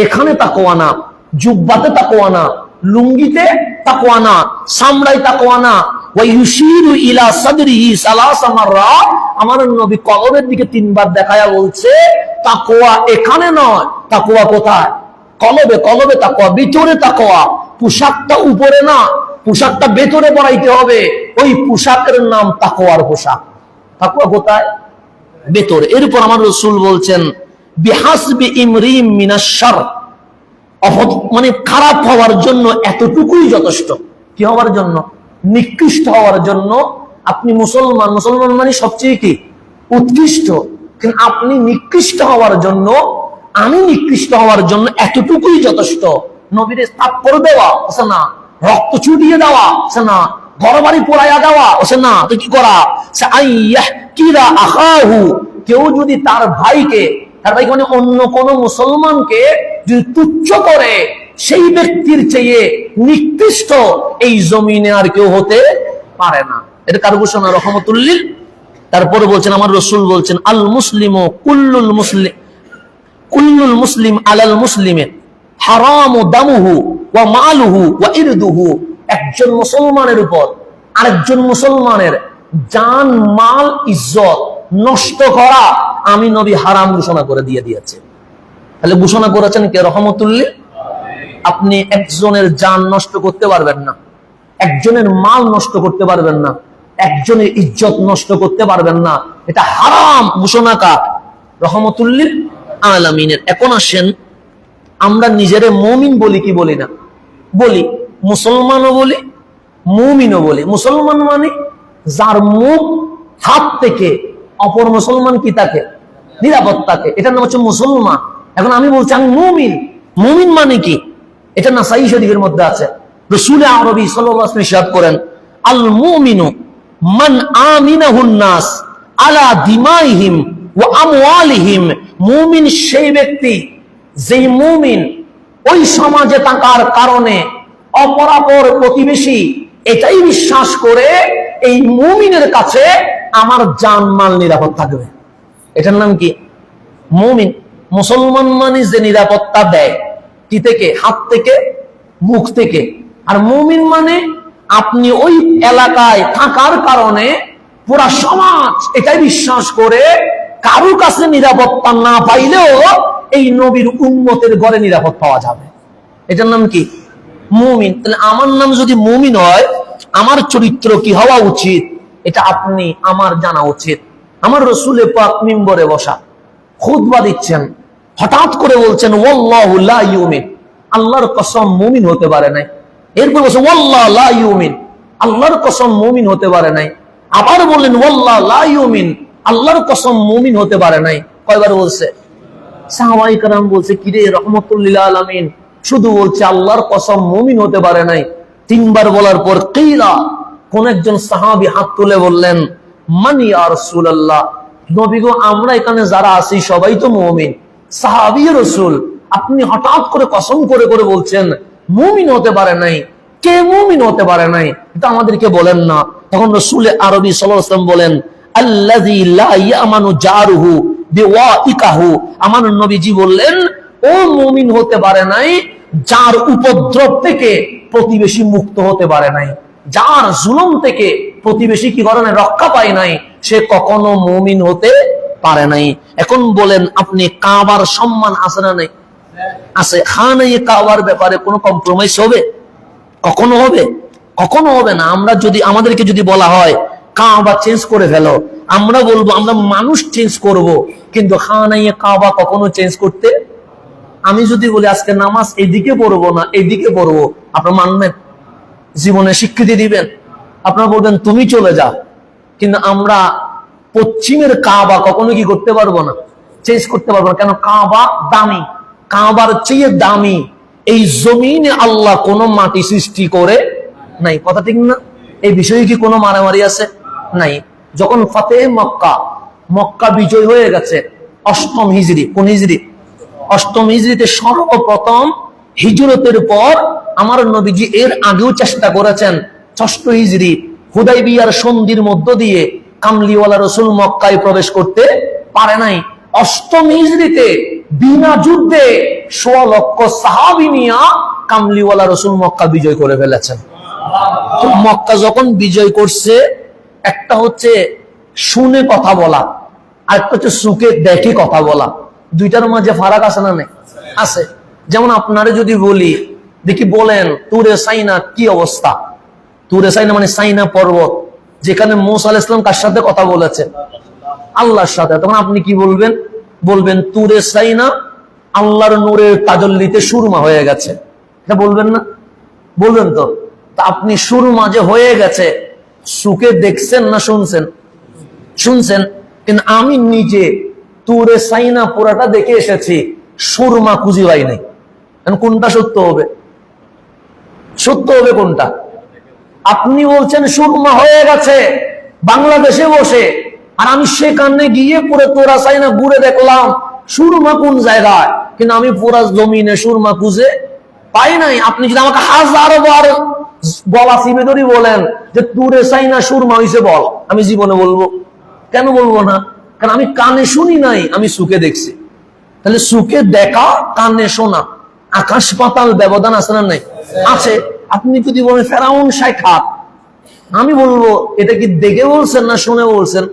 এখানে তাকওয়া না, জুব্বাতে তাকওয়া না, লুঙ্গিতে তাকওয়া না, সামরাই তাকওয়া না। ওয়া ইউশিরু ইলা সাদরিহি সালাসা মাররাত, আমার নবী কলবের দিকে 3 বার দেখায়া বলছে, তাকওয়া এখানে নয়, তাকওয়া কোথায়? কলবে। কলবে তাকওয়া, ভিতরে তাকওয়া। পোশাকটা উপরে না, পোশাকটা ভেতরে পরাইতে হবে। ওই পোশাকের নাম তাকওয়ার পোশাক। তাকওয়া কোথায়? ভেতরে। এরপর আমার রাসূল বলছেন, বিহাসবি ইমরিম মিনাশ শার, মানে খারাপ হওয়ার জন্য এতটুকুই যথেষ্ট। কি হওয়ার জন্য? নিকৃষ্ট হওয়ার জন্য। আপনি মুসলমান, মুসলমান মানে সবচেয়ে কি উৎকৃষ্ট, কিন্তু আপনি নিকৃষ্ট হওয়ার জন্য, আমি নিকৃষ্ট হওয়ার জন্য এতটুকুই যথেষ্ট। নবীরে থাপ্পড় দেওয়া আছে না, রক্ত ছুটিয়ে দেওয়া আছে না, ঘরবাড়ি পোড়াইয়া দেওয়া আছে না, তো কি করা? কিরা আখাহু, কেউ যদি তার ভাইকে, তার ভাইকে মানে অন্য কোন মুসলমানকে যদি তুচ্ছ করে, সেই ব্যক্তির চেয়ে নিকৃষ্ট এই জমিনে আর কেউ হতে পারে না। এটা কার ঘোষণা? রহমতুল্লিল। তারপরে বলছেন আমার রাসূল বলছেন, আল মুসলিমু কুল্লুল মুসলিম, কুল্লুল মুসলিম আলাল মুসলিমে হারামু দামুহু ওয়া মালুহু ওয়া ইরদুহু, একজন মুসলমানের উপর আরেকজন মুসলমানের জান, মাল, ইজ্জত নষ্ট করা আমি নবী হারাম ঘোষণা করে দিয়েছে। তাহলে ঘোষণা করেছেন কে? রহমতুল্লিল। আপনি একজনের জান নষ্ট করতে পারবেন না, একজনের মাল নষ্ট করতে পারবেন না, একজনের ইজ্জত নষ্ট করতে পারবেন না। এটা হারাম ঘোষণা কার? রহমতুল্লিল আলামিনের। এখন আসেন, আমরা নিজেরে মুমিন বলি কি বলি না? বলি। মুসলমানও বলি, মুমিনও বলি। মুসলমান মানে যার মুখ হাত থেকে অপর মুসলমান কি থাকে নিরাপদ থাকে, এটার নাম হচ্ছে মুসলমান। এখন আমি বলছি আমি মুমিন। মুমিন মানে কি? এটা নাসাই শরীফের মধ্যে আছে। রাসূল আরবি সাল্লাল্লাহু আলাইহি ওয়াসাল্লাম ইরশাদ করেন, আল মুমিনু মান আমিনাহুন নাস আলা দিমাইহিম ওয়া আমওয়ালিহিম। মুমিন সেই ব্যক্তি যেই মুমিন ওই সমাজে থাকার কারণে অপরাপর প্রতিবেশী এটাই বিশ্বাস করে এই মুমিনের কাছে আমার জানমাল নিরাপদ থাকবে। এটার নাম কি? মুমিন। মুসলমান মানে যে নিরাপত্তা দেয় কি থেকে? হাত থেকে, মুখ থেকে। আর মুমিন মানে আপনি ওই এলাকায় থাকার কারণে পুরা সমাজ এটাই বিশ্বাস করে কারো কাছে নিরাপত্তা না পাইলেও এই নবীর উম্মতের ঘরে নিরাপদ পাওয়া যাবে। এটার নাম কি? মুমিন। তাহলে আমার নাম যদি মুমিন হয়, আমার চরিত্র কি হওয়া উচিত এটা আপনি আমার জানা উচিত। আমার রাসূলে পাক মিম্বরে বসা খুতবা দিচ্ছেন, হঠাৎ করে বলছেন ওয়াল্লাহু লা ইউমিন, আল্লাহর কসম মুমিন হতে পারে নাই। এরপর বলছে ওয়াল্লাহ লা ইউমিন, আল্লাহর কসম মুমিন হতে পারে নাই। আবার বললেন ওয়াল্লাহ লা ইউমিন, আল্লাহর কসম মুমিন হতে পারে নাই। কয়বার বলছে? সাহাবায়ে কেরাম বলছে কিরে রহমাতুল্লিল আলামিন শুধু বলছে আল্লাহর কসম মুমিন হতে পারে নাই। তিনবার বলার পর কিলা, কোন একজন সাহাবী হাত তুলে বললেন মান ইয়া রাসূলুল্লাহ, নবী গো আমরা এখানে যারা আছি সবাই তো মুমিন। সাহাবী রাসূল, আপনি হঠাৎ করে কসম করে করে বলছেন মুমিন হতে পারে নাই, কে মুমিন হতে পারে নাই এটা আমাদেরকে বলেন না। তখন রাসূল আরবি সাল্লাল্লাহু আলাইহি ওয়াসাল্লাম বলেন আল্লাযী লা ইয়ামানু জারুহু বিওয়াইকাহু, আমার নবীজি বললেন ও মুমিন হতে পারে নাই যার উপদ্রব থেকে প্রতিবেশী মুক্ত হতে পারে নাই, যার জুলুম থেকে প্রতিবেশী কি করে নাই, রক্ষা পায় নাই, সে কখনো মুমিন হতে পারে নাই। এখন বলেন আপনি কাবার সম্মান আছে না নাই? আছে। খানায়ে কাবার ব্যাপারে কোনো কম্প্রোমাইজ হবে? কখনো হবে? কখনো হবে না। আমরা যদি আমাদেরকে যদি বলা হয় কাবা চেঞ্জ করে ফেলো, আমরা বলবো আমরা মানুষ চেঞ্জ করব, কিন্তু খানায়ে কাবা কখনো চেঞ্জ করতে। আমি যদি বলি আজকে নামাজ এদিকে পড়বো না এদিকে পড়বো, আপনারা মানবেন? জীবনে স্বীকৃতি দিবেন? আপনারা বলবেন তুমি চলে যাও। কিন্তু আমরা পশ্চিমের কাবা কখনো কি করতে পারবো না, চেঞ্জ করতে পারবো না। কেন? কাবা দামি, কাবার চেয়ে দামি এই জমিনে আল্লাহ কোন মাটি সৃষ্টি করে নাই। কথা ঠিক না? এই বিষয়ে কি কোনো মারামারি আছে? নাই। যখন ফাতেহ মক্কা, মক্কা বিজয় হয়ে গেছে অষ্টম হিজরি, কোন হিজরি? অষ্টম হিজরিতে সর্বপ্রথম হিজরতের পর আমার নবীজি এর আগেও চেষ্টা করেছেন। ষষ্ঠ হিজরি হুদাইবিয়ার সন্ধির মধ্য দিয়ে কামলিওয়ালা রাসূল মক্কায় প্রবেশ করতে পারে নাই। অষ্টম হিজরিতে বিনা যুদ্ধে ১৬ লক্ষ সাহাবী নিয়ে কামলিওয়ালা রাসূল মক্কা বিজয় করে ফেলেছেন। তো মক্কা যখন বিজয় করছে, একটা হচ্ছে শুনে কথা বলা, আর একটা হচ্ছে সুখে দেখে কথা বলা। দুইটার মাঝে ফারাক আছে না? নেই? আছে। যেমন আপনারে যদি বলি দেখি বলেন তুরে সাইনা কি অবস্থা? তুরে সাইনা মানে সাইনা পর্বত, যেখানে মূসা আলাইহিস সালাম কার সাথে কথা বলেছেন? আল্লাহর সাথে। তখন আপনি কি বলবেন? বলবেন তুরে সাইনা আল্লাহর নূরের তাজল্লিতে সুরমা হয়ে গেছে। এটা বলবেন না? বলবেন তো। তা আপনি সুরমা যে হয়ে গেছে সুখে দেখছেন না শুনছেন? শুনছেন। কিন্তু আমি নিজে তুরে সাইনা পুরাটা দেখে এসেছি, সুরমা খুঁজি পাই নাই। কোনটা সত্য হবে? সত্য হবে কোনটা? আপনি বলছেন সুরমা হয়ে গেছে বাংলাদেশে বসে, আর আমি সেখানে গিয়ে পুরো তোরা সাইনা ঘুরে দেখলাম সুরমা কোন জায়গায়, কিন্তু আমি পুরা জমিনে সুরমা খুঁজে পাই নাই। আপনি যদি আমাকে 1000 বার গলা চিপে ধরে বলেন যে তুরে সাইনা সুরমা হইছে বল, আমি জীবনে বলবো? কেন বলবো না? কারণ আমি কানে শুনি নাই, আমি সুখে দেখছি। তাহলে সুখে দেখা, কানে শোনা, আকাশ পাতাল ব্যবধান আছে না? নাই? আছে। আপনি যদি বলেন ফেরাউন 60 হাত, আমি বলবো এটা কি দেখে বলছেন না শুনে বলছেন?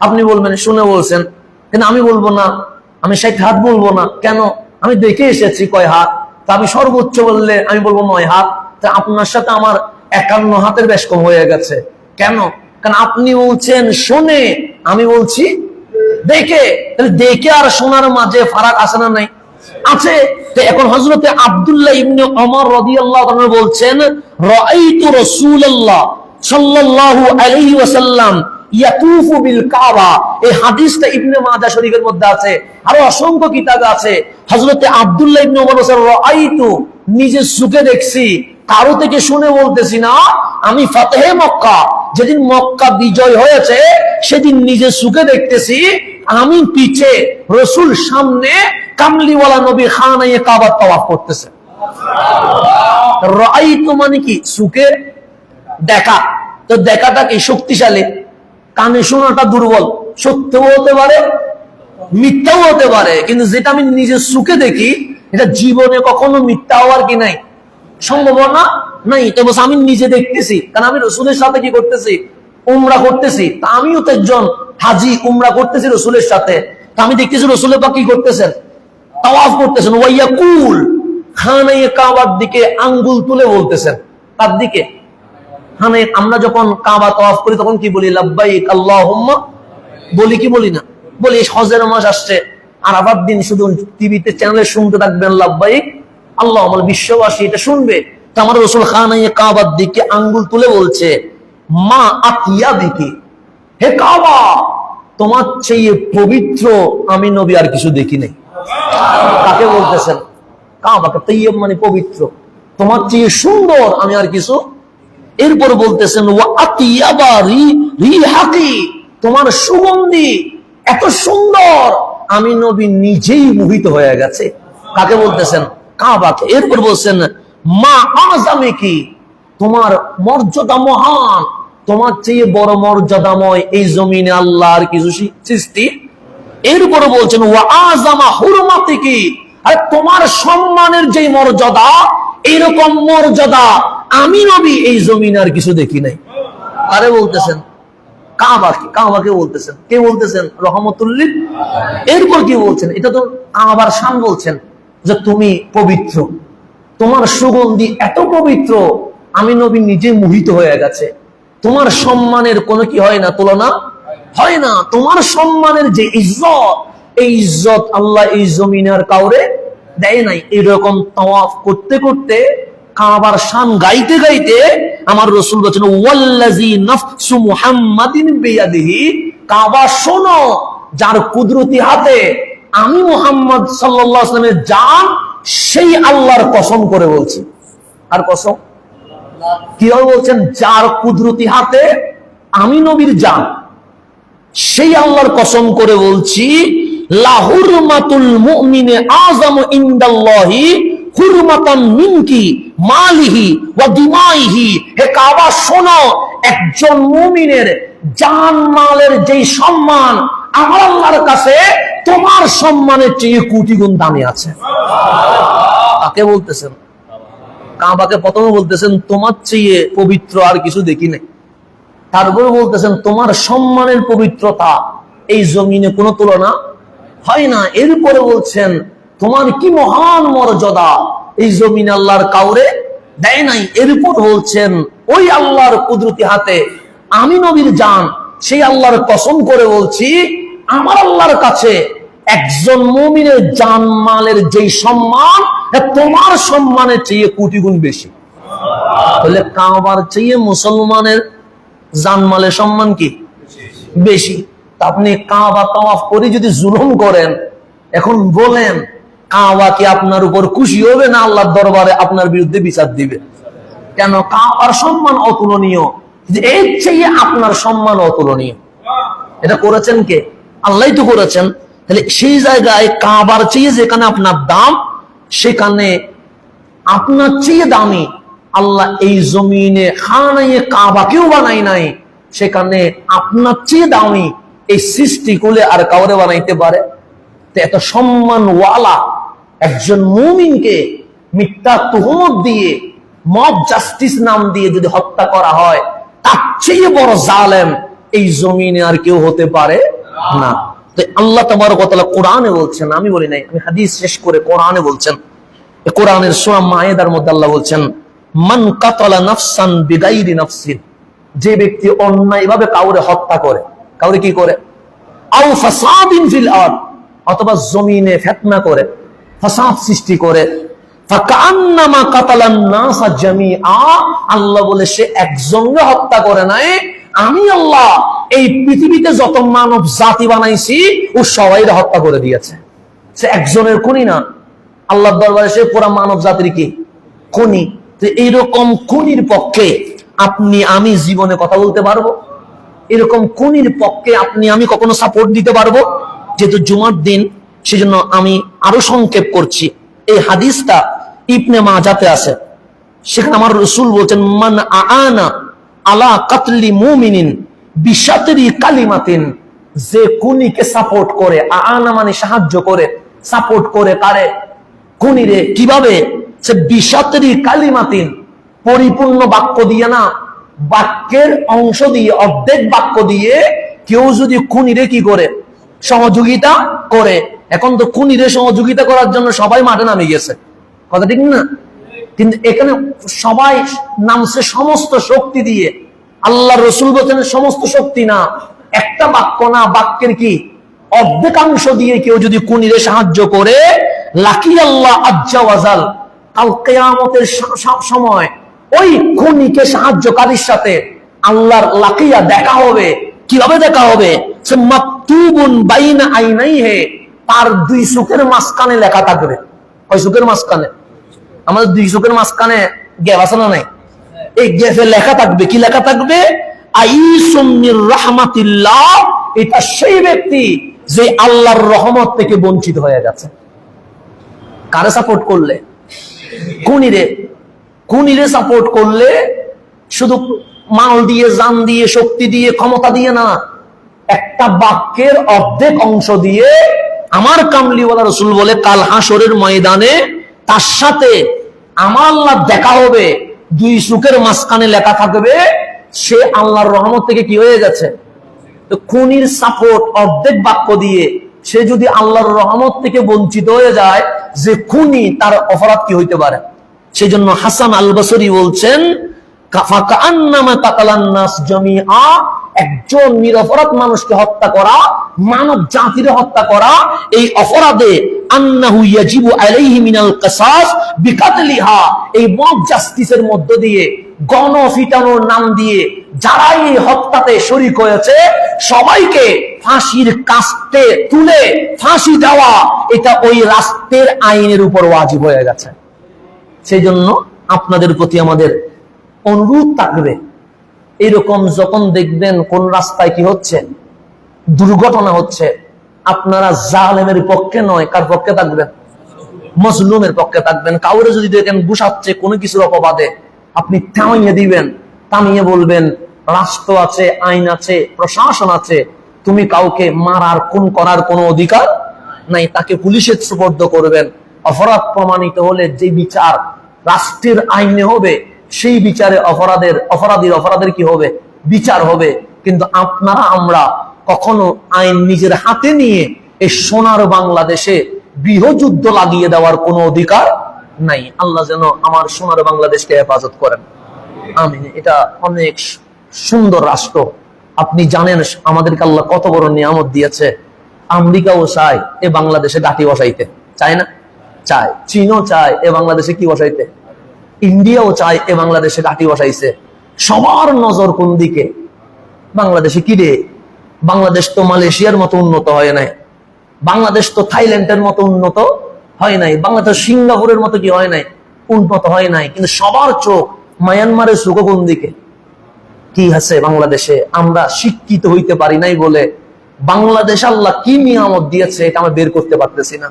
আপনি বলবেন শুনে বলছেন। কিন্তু আমি বলবো না, আমি 60 হাত বলবো না। কেন? আমি দেখে এসেছি কয় হাত। তা আমি সর্বোচ্চ বললে আমি বলবো 9 হাত। তা আপনার সাথে আমার 51 হাতের বেশ কম হয়ে গেছে। কেন? কারণ আপনি বলছেন শুনে, আমি বলছি দেখে। দেখে আর শোনার মাঝে ফারাক আছে না? নাই? আছে। তো এখন হযরতে আব্দুল্লাহ ইবনে ওমর রাদিয়াল্লাহু আনহু বলছেন রাআইতু রাসূলুল্লাহ সাল্লাল্লাহু আলাইহি ওয়াসাল্লাম ইয়াতুফু বিল কাবা। এই হাদিসটা ইবনে মাজাহ শরীফের মধ্যে আছে, আরো অসংখ্য কিতাবে আছে। হযরতে আব্দুল্লাহ ইবনে ওমর বলেন রাআইতু, নিজে চোখে দেখছি, কারো থেকে শুনে বলতেছি না। আমি ফাতহে মক্কা, যেদিন মক্কা বিজয় হয়েছে সেদিন নিজে চোখে দেখতেছি, আমি পিছে, রাসূল সামনে, কামলিওয়ালা নবী খানায়ে কাবা তাওয়াফ করতেছে। রাআইতু মানে কি? চোখে দেখা। তো দেখাটা কি শক্তিশালী, কানে শোনাটা দুর্বল। সত্য হতে পারে, মিথ্যাও হতে পারে, কিন্তু যেটা আমি নিজের চোখে দেখি এটা জীবনে কখনো মিথ্যা হওয়ার কি নাই, সম্ভাবনা নাই। তো আমি নিজে দেখতেছি, কারণ আমি রাসূলের সাথে কি করতেছি? উমরা করতেছি। তা আমিও তো একজন হাজি, উমরা করতেছি রাসূলের সাথে। তা আমি দেখতেছি রাসূলের পাক কি করতেছেন? তাওয়াফ করতেছেন। ওয়াইয়াকুল, খানায়ে কাবার দিকে আঙ্গুল তুলে বলতেছেন। তার দিকে আমরা যখন কাবা তাওয়াফ করি তখন কি বলি? লাব্বাইক আল্লাহুম্মা, বলি কি বলি না? বলি। হজের মাস আসছে, আরাফাত দিন শুধু টিভিতে চ্যানেলে শুনতে থাকবেন লাব্বাইক আল্লাহ আমার বিশ্ববাসী এটা শুনবে। তো আমার রাসূল খানায়ে কাবার দিকে আঙ্গুল তুলে বলছে, মা আতিয়া দেখি, হে কাবা, তোমার চেয়ে পবিত্র আমি নবী আর কিছু দেখি নাই। কাকে বলতেছেন? কাবাকে। তাইয়্যিব মানে পবিত্র, তোমার চেয়ে সুন্দর আমি আর কিছু। এরপর বলতেছেন ওয়া আতিয়াবা রিহাকি, তোমার সুগন্ধি এত সুন্দর আমি নবী নিজেই মোহিত হয়ে গেছে। কাকে বলতেছেন? কাবাকে। এরপর বলছেন মা আযামে কি, তোমার মর্যাদা মহান, তোমার চেয়ে বড় মর্যাদাময় এই জমিনে আল্লাহর কিছু সৃষ্টি। এরপর বলছেন ওয়া আযামা হুরমাতি কি, আর তোমার সম্মানের যে মর্যাদা, এইরকম মর্যাদা আমি নবী এই জমিনে আর কিছু দেখি নাই। আরে বলতেছেন কাবাকে। কাবাকে বলতেছেন। কে বলতেছেন? রহমতুল্লিল। এরপর কি বলছেন? এটা তো কাবার শান বলছেন যে তুমি পবিত্র, তোমার সুগন্ধি এত পবিত্র আমি নবী নিজে মোহিত হয়ে গেছে। তোমার সম্মানের কোনো কি হয় না, তুলনা হয় না। তোমার সম্মানের যে ইজ্জত, এই ইজ্জত আল্লাহ এই জমিনের কাউরে দেয় নাই। এরকম তাওয়াফ করতে করতে, কাবার শান গাইতে গাইতে আমার রাসূল বলেছেন ওয়াল্লাযী নাফসু মুহাম্মাদিন বিয়াদিহি, কাবা শোনো, যার কুদরতি হাতে আমি মুহাম্মদ সাল্লাল্লাহু আলাইহি ওয়াসাল্লামের জান, সেই আল্লাহর কসম করে বলছি। আর কসম কিভাবে বলছেন? যার কুদরতি হাতে আমি নবীর জান, সেই আল্লাহর কসম করে বলছি, লা হুরমাতুল মুমিনে আযামু ইনদাল্লাহি হুরমাতান মিনকি মালিহি ওয়া দিমাইহি। হে কাবা শোনো, একজন মুমিনের জান মালের যেই সম্মান আমার আল্লাহর কাছে তোমার সম্মানের চেয়ে কোটি গুণ দামি আছে। কাকে বলতেছেন? কাবাকে। প্রথমে বলতেছেন তোমার চেয়ে পবিত্র আর কিছু দেখি নাই। তারপরে বলতেছেন তোমার সম্মানের পবিত্রতা এই জমিনে কোনো তুলনা হয় না। এরপরে বলছেন তোমার কি মহান মর্যাদা এই জমিনে আল্লাহর কাউরে দেয় নাই। এরপর বলছেন ওই আল্লাহর কুদরতি হাতে আমি নবীর জান, সেই আল্লাহর কসম করে বলছি, আমার আল্লাহর কাছে একজন মুমিনের জান মালের যেই সম্মান তোমার সম্মানের চেয়ে কোটি গুণ বেশি। তাহলে কাবার চেয়ে মুসলমানের জানমালের সম্মান কি বেশি? আপনি কাবা তাওয়াফ করে যদি জুলুম করেন, এখন বলেন কাবা কি আপনার উপর খুশি হবে না আল্লাহর দরবারে আপনার বিরুদ্ধে বিচার দিবে? কেন? কাবার সম্মান অতুলনীয়, এর চেয়ে আপনার সম্মান অতুলনীয়। এটা করেছেন কে? আল্লাহই তো করেছেন। তাহলে সেই জায়গায় কাবার চেয়ে যেখানে আপনার দাম, সেখানে আপনার চেয়ে দামি আল্লাহ এই জমিনে খানায়ে কাবাকেও বানাই নাই, সেখানে আপনার চেয়ে দামি এই সৃষ্টি কুলে আর কাউরে বানাইতে পারে? এত সম্মানওয়ালা একজন মুমিনকে মিথ্যা তুহমত দিয়ে, মব জাস্টিস নাম দিয়ে যদি হত্যা করা হয়, তার চেয়ে বড় জালেম এই জমিনে আর কেউ হতে পারে না। তো আল্লাহ তাবারক ওয়া তাআলা কোরআনে বলছেন, আমি বলি নাই, আমি হাদিস শেষ করে কোরআনে বলছেন, কোরআনের সূরা মায়েদার মধ্যে আল্লাহ বলছেন মান কাতালা নাফসান বিগাইরি নাফসিন, যে ব্যক্তি অন্যায়ভাবে কাউরে হত্যা করে, কাউরে কি করে, আও ফাসাদিন ফিল আরদ, অথবা জমিনে ফিতনা করে, ফাসাদ সৃষ্টি করে, ফাকান্নামা কাতালান নাসা জামিআ, আল্লাহ বলে সে একজনকে হত্যা করে নাই, আমি আল্লাহ এই পৃথিবীতে যত মানব জাতি বানাইছি ও সবাইকে হত্যা করে দিয়েছে। সে একজনের খুনি না, আল্লাহর দরবারে সে পুরো মানব জাতির কি খুনি। তো এইরকম খুনির পক্ষে আপনি আমি জীবনে কথা বলতে পারবো? এরকম খুনির পক্ষে আপনি আমি কখনো সাপোর্ট দিতে পারবো? যেহেতু জুমার দিন, সেজন্য আমি আরো সংক্ষেপ করছি। এই হাদিসটা ইবনে মাজাতে আছে, সেখানে আমার রাসূল বলছেন মান আআনা আলা কাতলি মুমিনিন বিশাতরি কালিমাতিন, যে খুনিকে সাপোর্ট করে, আআনা মানে সাহায্য করে, সাপোর্ট করে কারে? খুনিরে। কিভাবে? সে বিশাতরি কালিমাতিন, পরিপূর্ণ বাক্য দিয়ে না, বাক্যের অংশ দিয়ে, অর্ধেক বাক্য দিয়ে কেউ যদি খুনিরে কি করে? সহযোগিতা করে। এখন তো খুনিরে সহযোগিতা করার জন্য সবাই মাঠে নামে গেছে, কথা ঠিক না? কিন্তু এখানে সবাই নামছে সমস্ত শক্তি দিয়ে। আল্লাহ রসুল বলছেন সমস্ত শক্তি না, একটা বাক্য না, বাক্যের কি অর্ধেকাংশ দিয়ে কেউ যদি খুনিরে সাহায্য করে, লাকি আল্লাহ আজ্জা ওয়াজাল, কাল কিয়ামতের সময় ওই খুনিকে সাহায্যকারীর সাথে আল্লাহর লাকিয়া দেখা হবে। কিভাবে দেখা হবে? সে মাকতুবুন বাইনা আইনাইহি, তার দুই চোখের মাঝখানে লেখা থাকবে। ওই চোখের মাঝখানে, আমাদের দুই চোখের মাঝখানে গ্যাপ আছে না নাই? এই গ্যাপে লেখা থাকবে। কি লেখা থাকবে? আইসুম মির রাহমাতিল্লাহ, এটা সেই ব্যক্তি যে আল্লাহর রহমত থেকে বঞ্চিত হয়ে গেছে। কারে সাপোর্ট করলে? খুনিরে সাপোর্ট করলে শুধু মাল দিয়ে, জান দিয়ে, শক্তি দিয়ে, ক্ষমতা দিয়ে না, একটা বাক্যের অর্ধেক অংশ দিয়ে আমার কামলিওয়ালা রাসূল বলে কাল হাসরের ময়দানে তার সাথে আমার আল্লাহ দেখা হবে। দুই চোখের মাঝখানে লেখা থাকবে সে আল্লাহর রহমত থেকে কি হয়ে গেছে। তো খুনির সাপোর্ট অর্ধেক বাক্য দিয়ে সে যদি আল্লাহর রহমত থেকে বঞ্চিত হয়ে যায়, যে খুনি, তার অপরাধ কি হইতে পারে? সেজন্য হাসান আল বসরি বলছেন, একজন নিরপরাধ মানুষকে হত্যা করা, মানব জাতির হত্যা করা, এই অপরাধে আন্নাহু ইয়াজিবু আলাইহি মিনাল কিসাস বিকাতলিহা, এই মব জাস্টিসের মধ্য দিয়ে, গণফিটানোর নাম দিয়ে যারা এই হত্যাতে শরীক হয়েছে সবাইকে ফাঁসির কাস্তে তুলে ফাঁসি দেওয়া, এটা ওই রাষ্ট্রের আইনের উপর ওয়াজিব হয়ে গেছে। সেই জন্য আপনাদের প্রতি আমাদের অনুরোধ থাকবে, এরকম যখন দেখবেন কোন রাস্তায় কি হচ্ছে, দুর্ঘটনা হচ্ছে, আপনারা জালেমের পক্ষে নয়, কার পক্ষে থাকবেন? মজলুমের পক্ষে থাকবেন। কাউরে যদি দেখেন গুছাচ্ছে কোনো কিছুর অপবাদে, আপনি থামিয়ে দিবেন, থামিয়ে বলবেন রাষ্ট্র আছে, আইন আছে, প্রশাসন আছে, তুমি কাউকে মারার, খুন করার কোনো অধিকার নাই, তাকে পুলিশের সুপর্দ করবেন। অপরাধ প্রমাণিত হলে যে বিচার রাষ্ট্রের আইনে হবে, সেই বিচারে অপরাধীর কি হবে? বিচার হবে। কিন্তু আপনারা আমরা কখনো আইন নিজের হাতে নিয়ে এই সোনার বাংলাদেশে গৃহযুদ্ধ লাগিয়ে দেওয়ার কোনো অধিকার নাই। আল্লাহ যেন আমার সোনার বাংলাদেশকে হেফাজত করেন, আমিন। এটা অনেক সুন্দর রাষ্ট্র। আপনি জানেন আমাদেরকে আল্লাহ কত বড় নিয়ামত দিয়েছে। আমেরিকাও চায় এ বাংলাদেশে ঘাঁটি বসাইতে, চায় না? চায়। চীনও চায় এ বাংলাদেশে কি বসাইতে, ইন্ডিয়াও চায় এ বাংলাদেশে ঘাঁটি বসাইছে। সবার নজর কোন দিকে? বাংলাদেশে। কি রে, বাংলাদেশ তো মালয়েশিয়ার মতো উন্নত হয় নাই, বাংলাদেশ তো থাইল্যান্ডের মতো উন্নত হয় নাই, বাংলাদেশ সিঙ্গাপুরের মতো কি হয় নাই, উন্নত হয় নাই। কিন্তু সবার চোখ মায়ানমারের চোখ কোন দিকে? কি আছে বাংলাদেশে? আমরা শিক্ষিত হইতে পারি নাই বলে বাংলাদেশ আল্লাহ কি নিয়ামত দিয়েছে এটা আমরা বের করতে পারতেছি না।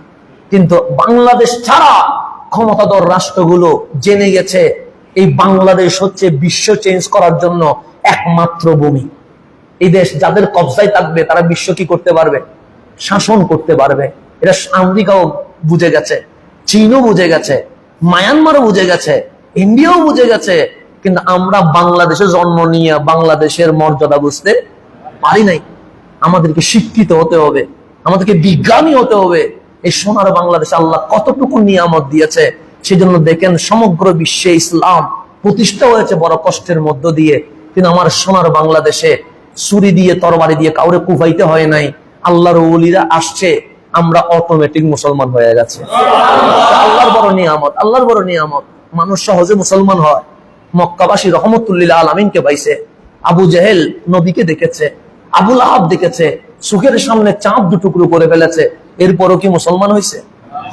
কিন্তু বাংলাদেশ ছাড়া ক্ষমতাধর রাষ্ট্রগুলো জেনে গেছে এই বাংলাদেশ হচ্ছে বিশ্ব চেঞ্জ করার জন্য একমাত্র ভূমি। এই দেশ যাদের কবজায় থাকবে তারা বিশ্ব কি করতে পারবে? শাসন করতে পারবে। এটা আমেরিকাও বুঝে গেছে, চীনও বুঝে গেছে, মায়ানমারও বুঝে গেছে, ইন্ডিয়াও বুঝে গেছে। কিন্তু আমরা বাংলাদেশে জন্ম নিয়ে বাংলাদেশের মর্যাদা বুঝতে পারি নাই। আমাদেরকে শিক্ষিত হতে হবে, আমাদেরকে বিজ্ঞানী হতে হবে। এই সোনার বাংলাদেশ আল্লাহ কতটুকু নিয়ামত দিয়েছে। সেজন্য দেখেন সমগ্র বিশ্বে ইসলাম প্রতিষ্ঠা হয়েছে বড় কষ্টের মধ্য দিয়ে। কিন্তু আমার সোনার বাংলাদেশে ছুরি দিয়ে, তরবারি দিয়ে কাউরে কুফাইতে হয় নাই। আল্লাহর ওলিরা আসছে, আমরা অটোমেটিক মুসলমান হয়ে গেছে। আল্লাহর বড় নিয়ামত, আল্লাহর বড় নিয়ামত। মানুষ সহজে মুসলমান হয়। মক্কাবাসী রহমতুল্লিল আলামিনকে পাইছে। আবু জেহেল নবীকে দেখেছে, আবু লাহাব দেখেছে, চোখের সামনে চাঁদ দুটুকরো করে ফেলেছে, এরপরও কি মুসলমান হয়েছে?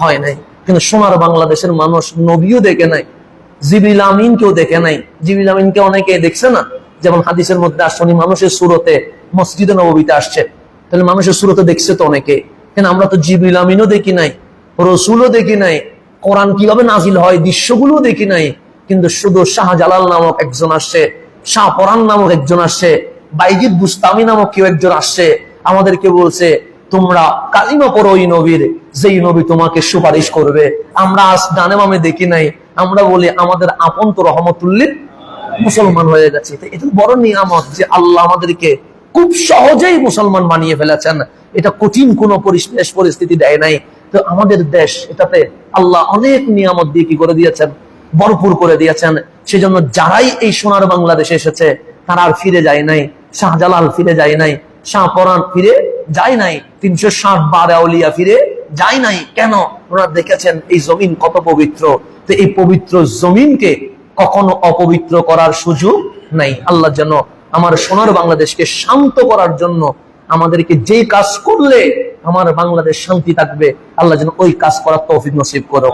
হয় নাই। কিন্তু সোনার বাংলাদেশের মানুষ নবীও দেখে নাই, জিবরিল আমিনকেও দেখে নাই। জিবরিল আমিনকে অনেকে দেখছে না, যেমন হাদিসের মধ্যে আসছে মানুষের সুরতে মসজিদে নববীতে আসছে, তাহলে মানুষের সুরতে দেখছে তো অনেকে। কিন্তু আমরা তো জিবরিল আমিনও দেখি নাই, রসুলও দেখি নাই, কোরআন কিভাবে নাজিল হয় দৃশ্যগুলো দেখি নাই। কিন্তু শুধু শাহজালাল নামক একজন আসছে, শাহ পরান নামক একজন আসছে, বাইজিদ বুস্তামি নামক কেউ একজন আসছে, আমাদেরকে বলছে তোমরা কালিমা পড়ো ওই নবীর, যেই নবী তোমাকে সুপারিশ করবে। আমরা আজ ডানে বামে দেখি নাই, আমরা বলি আমাদের আপন তো রহমতুল্লিল মুসলমান হয়ে গেছে। এটা বড় নিয়ামত যে আল্লাহ আমাদেরকে খুব সহজেই মুসলমান বানিয়ে ফেলেছেন। এটা কঠিন কোনো পরিস্থিতি দেয় নাই। তো আমাদের দেশ, এটাতে আল্লাহ অনেক নিয়ামত দিয়ে কি করে দিয়েছেন, ভরপুর করে দিয়েছেন। সেজন্য যারাই এই সোনার বাংলাদেশে এসেছে তারা আর ফিরে যায় নাই। শাহজালাল ফিরে যায় নাই, শাহ পরান ফিরে যায় নাই, 360 বার আউলিয়া ফিরে যায় নাই কেন? ওনারা দেখেছেন এই জমিন কত পবিত্র, তো এই পবিত্র জমিনকে কখনো অপবিত্র করার সুযোগ নাই। আল্লাহ যেন আমার সোনার বাংলাদেশকে শান্ত করার জন্য আমাদেরকে যে কাজ করলে আমার বাংলাদেশ শান্তি থাকবে, আল্লাহ যেন ওই কাজ করার তৌফিক নসিব করো।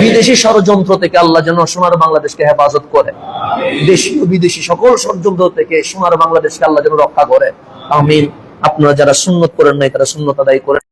বিদেশি ষড়যন্ত্র থেকে আল্লাহ যেন সোনার বাংলাদেশকে হেফাজত করে। দেশীয় বিদেশি সকল ষড়যন্ত্র থেকে সোনার বাংলাদেশকে আল্লাহ যেন রক্ষা করে। আমিন। আপনারা যারা সুন্নত করেন নাই তারা সুন্নত আদায় করেন।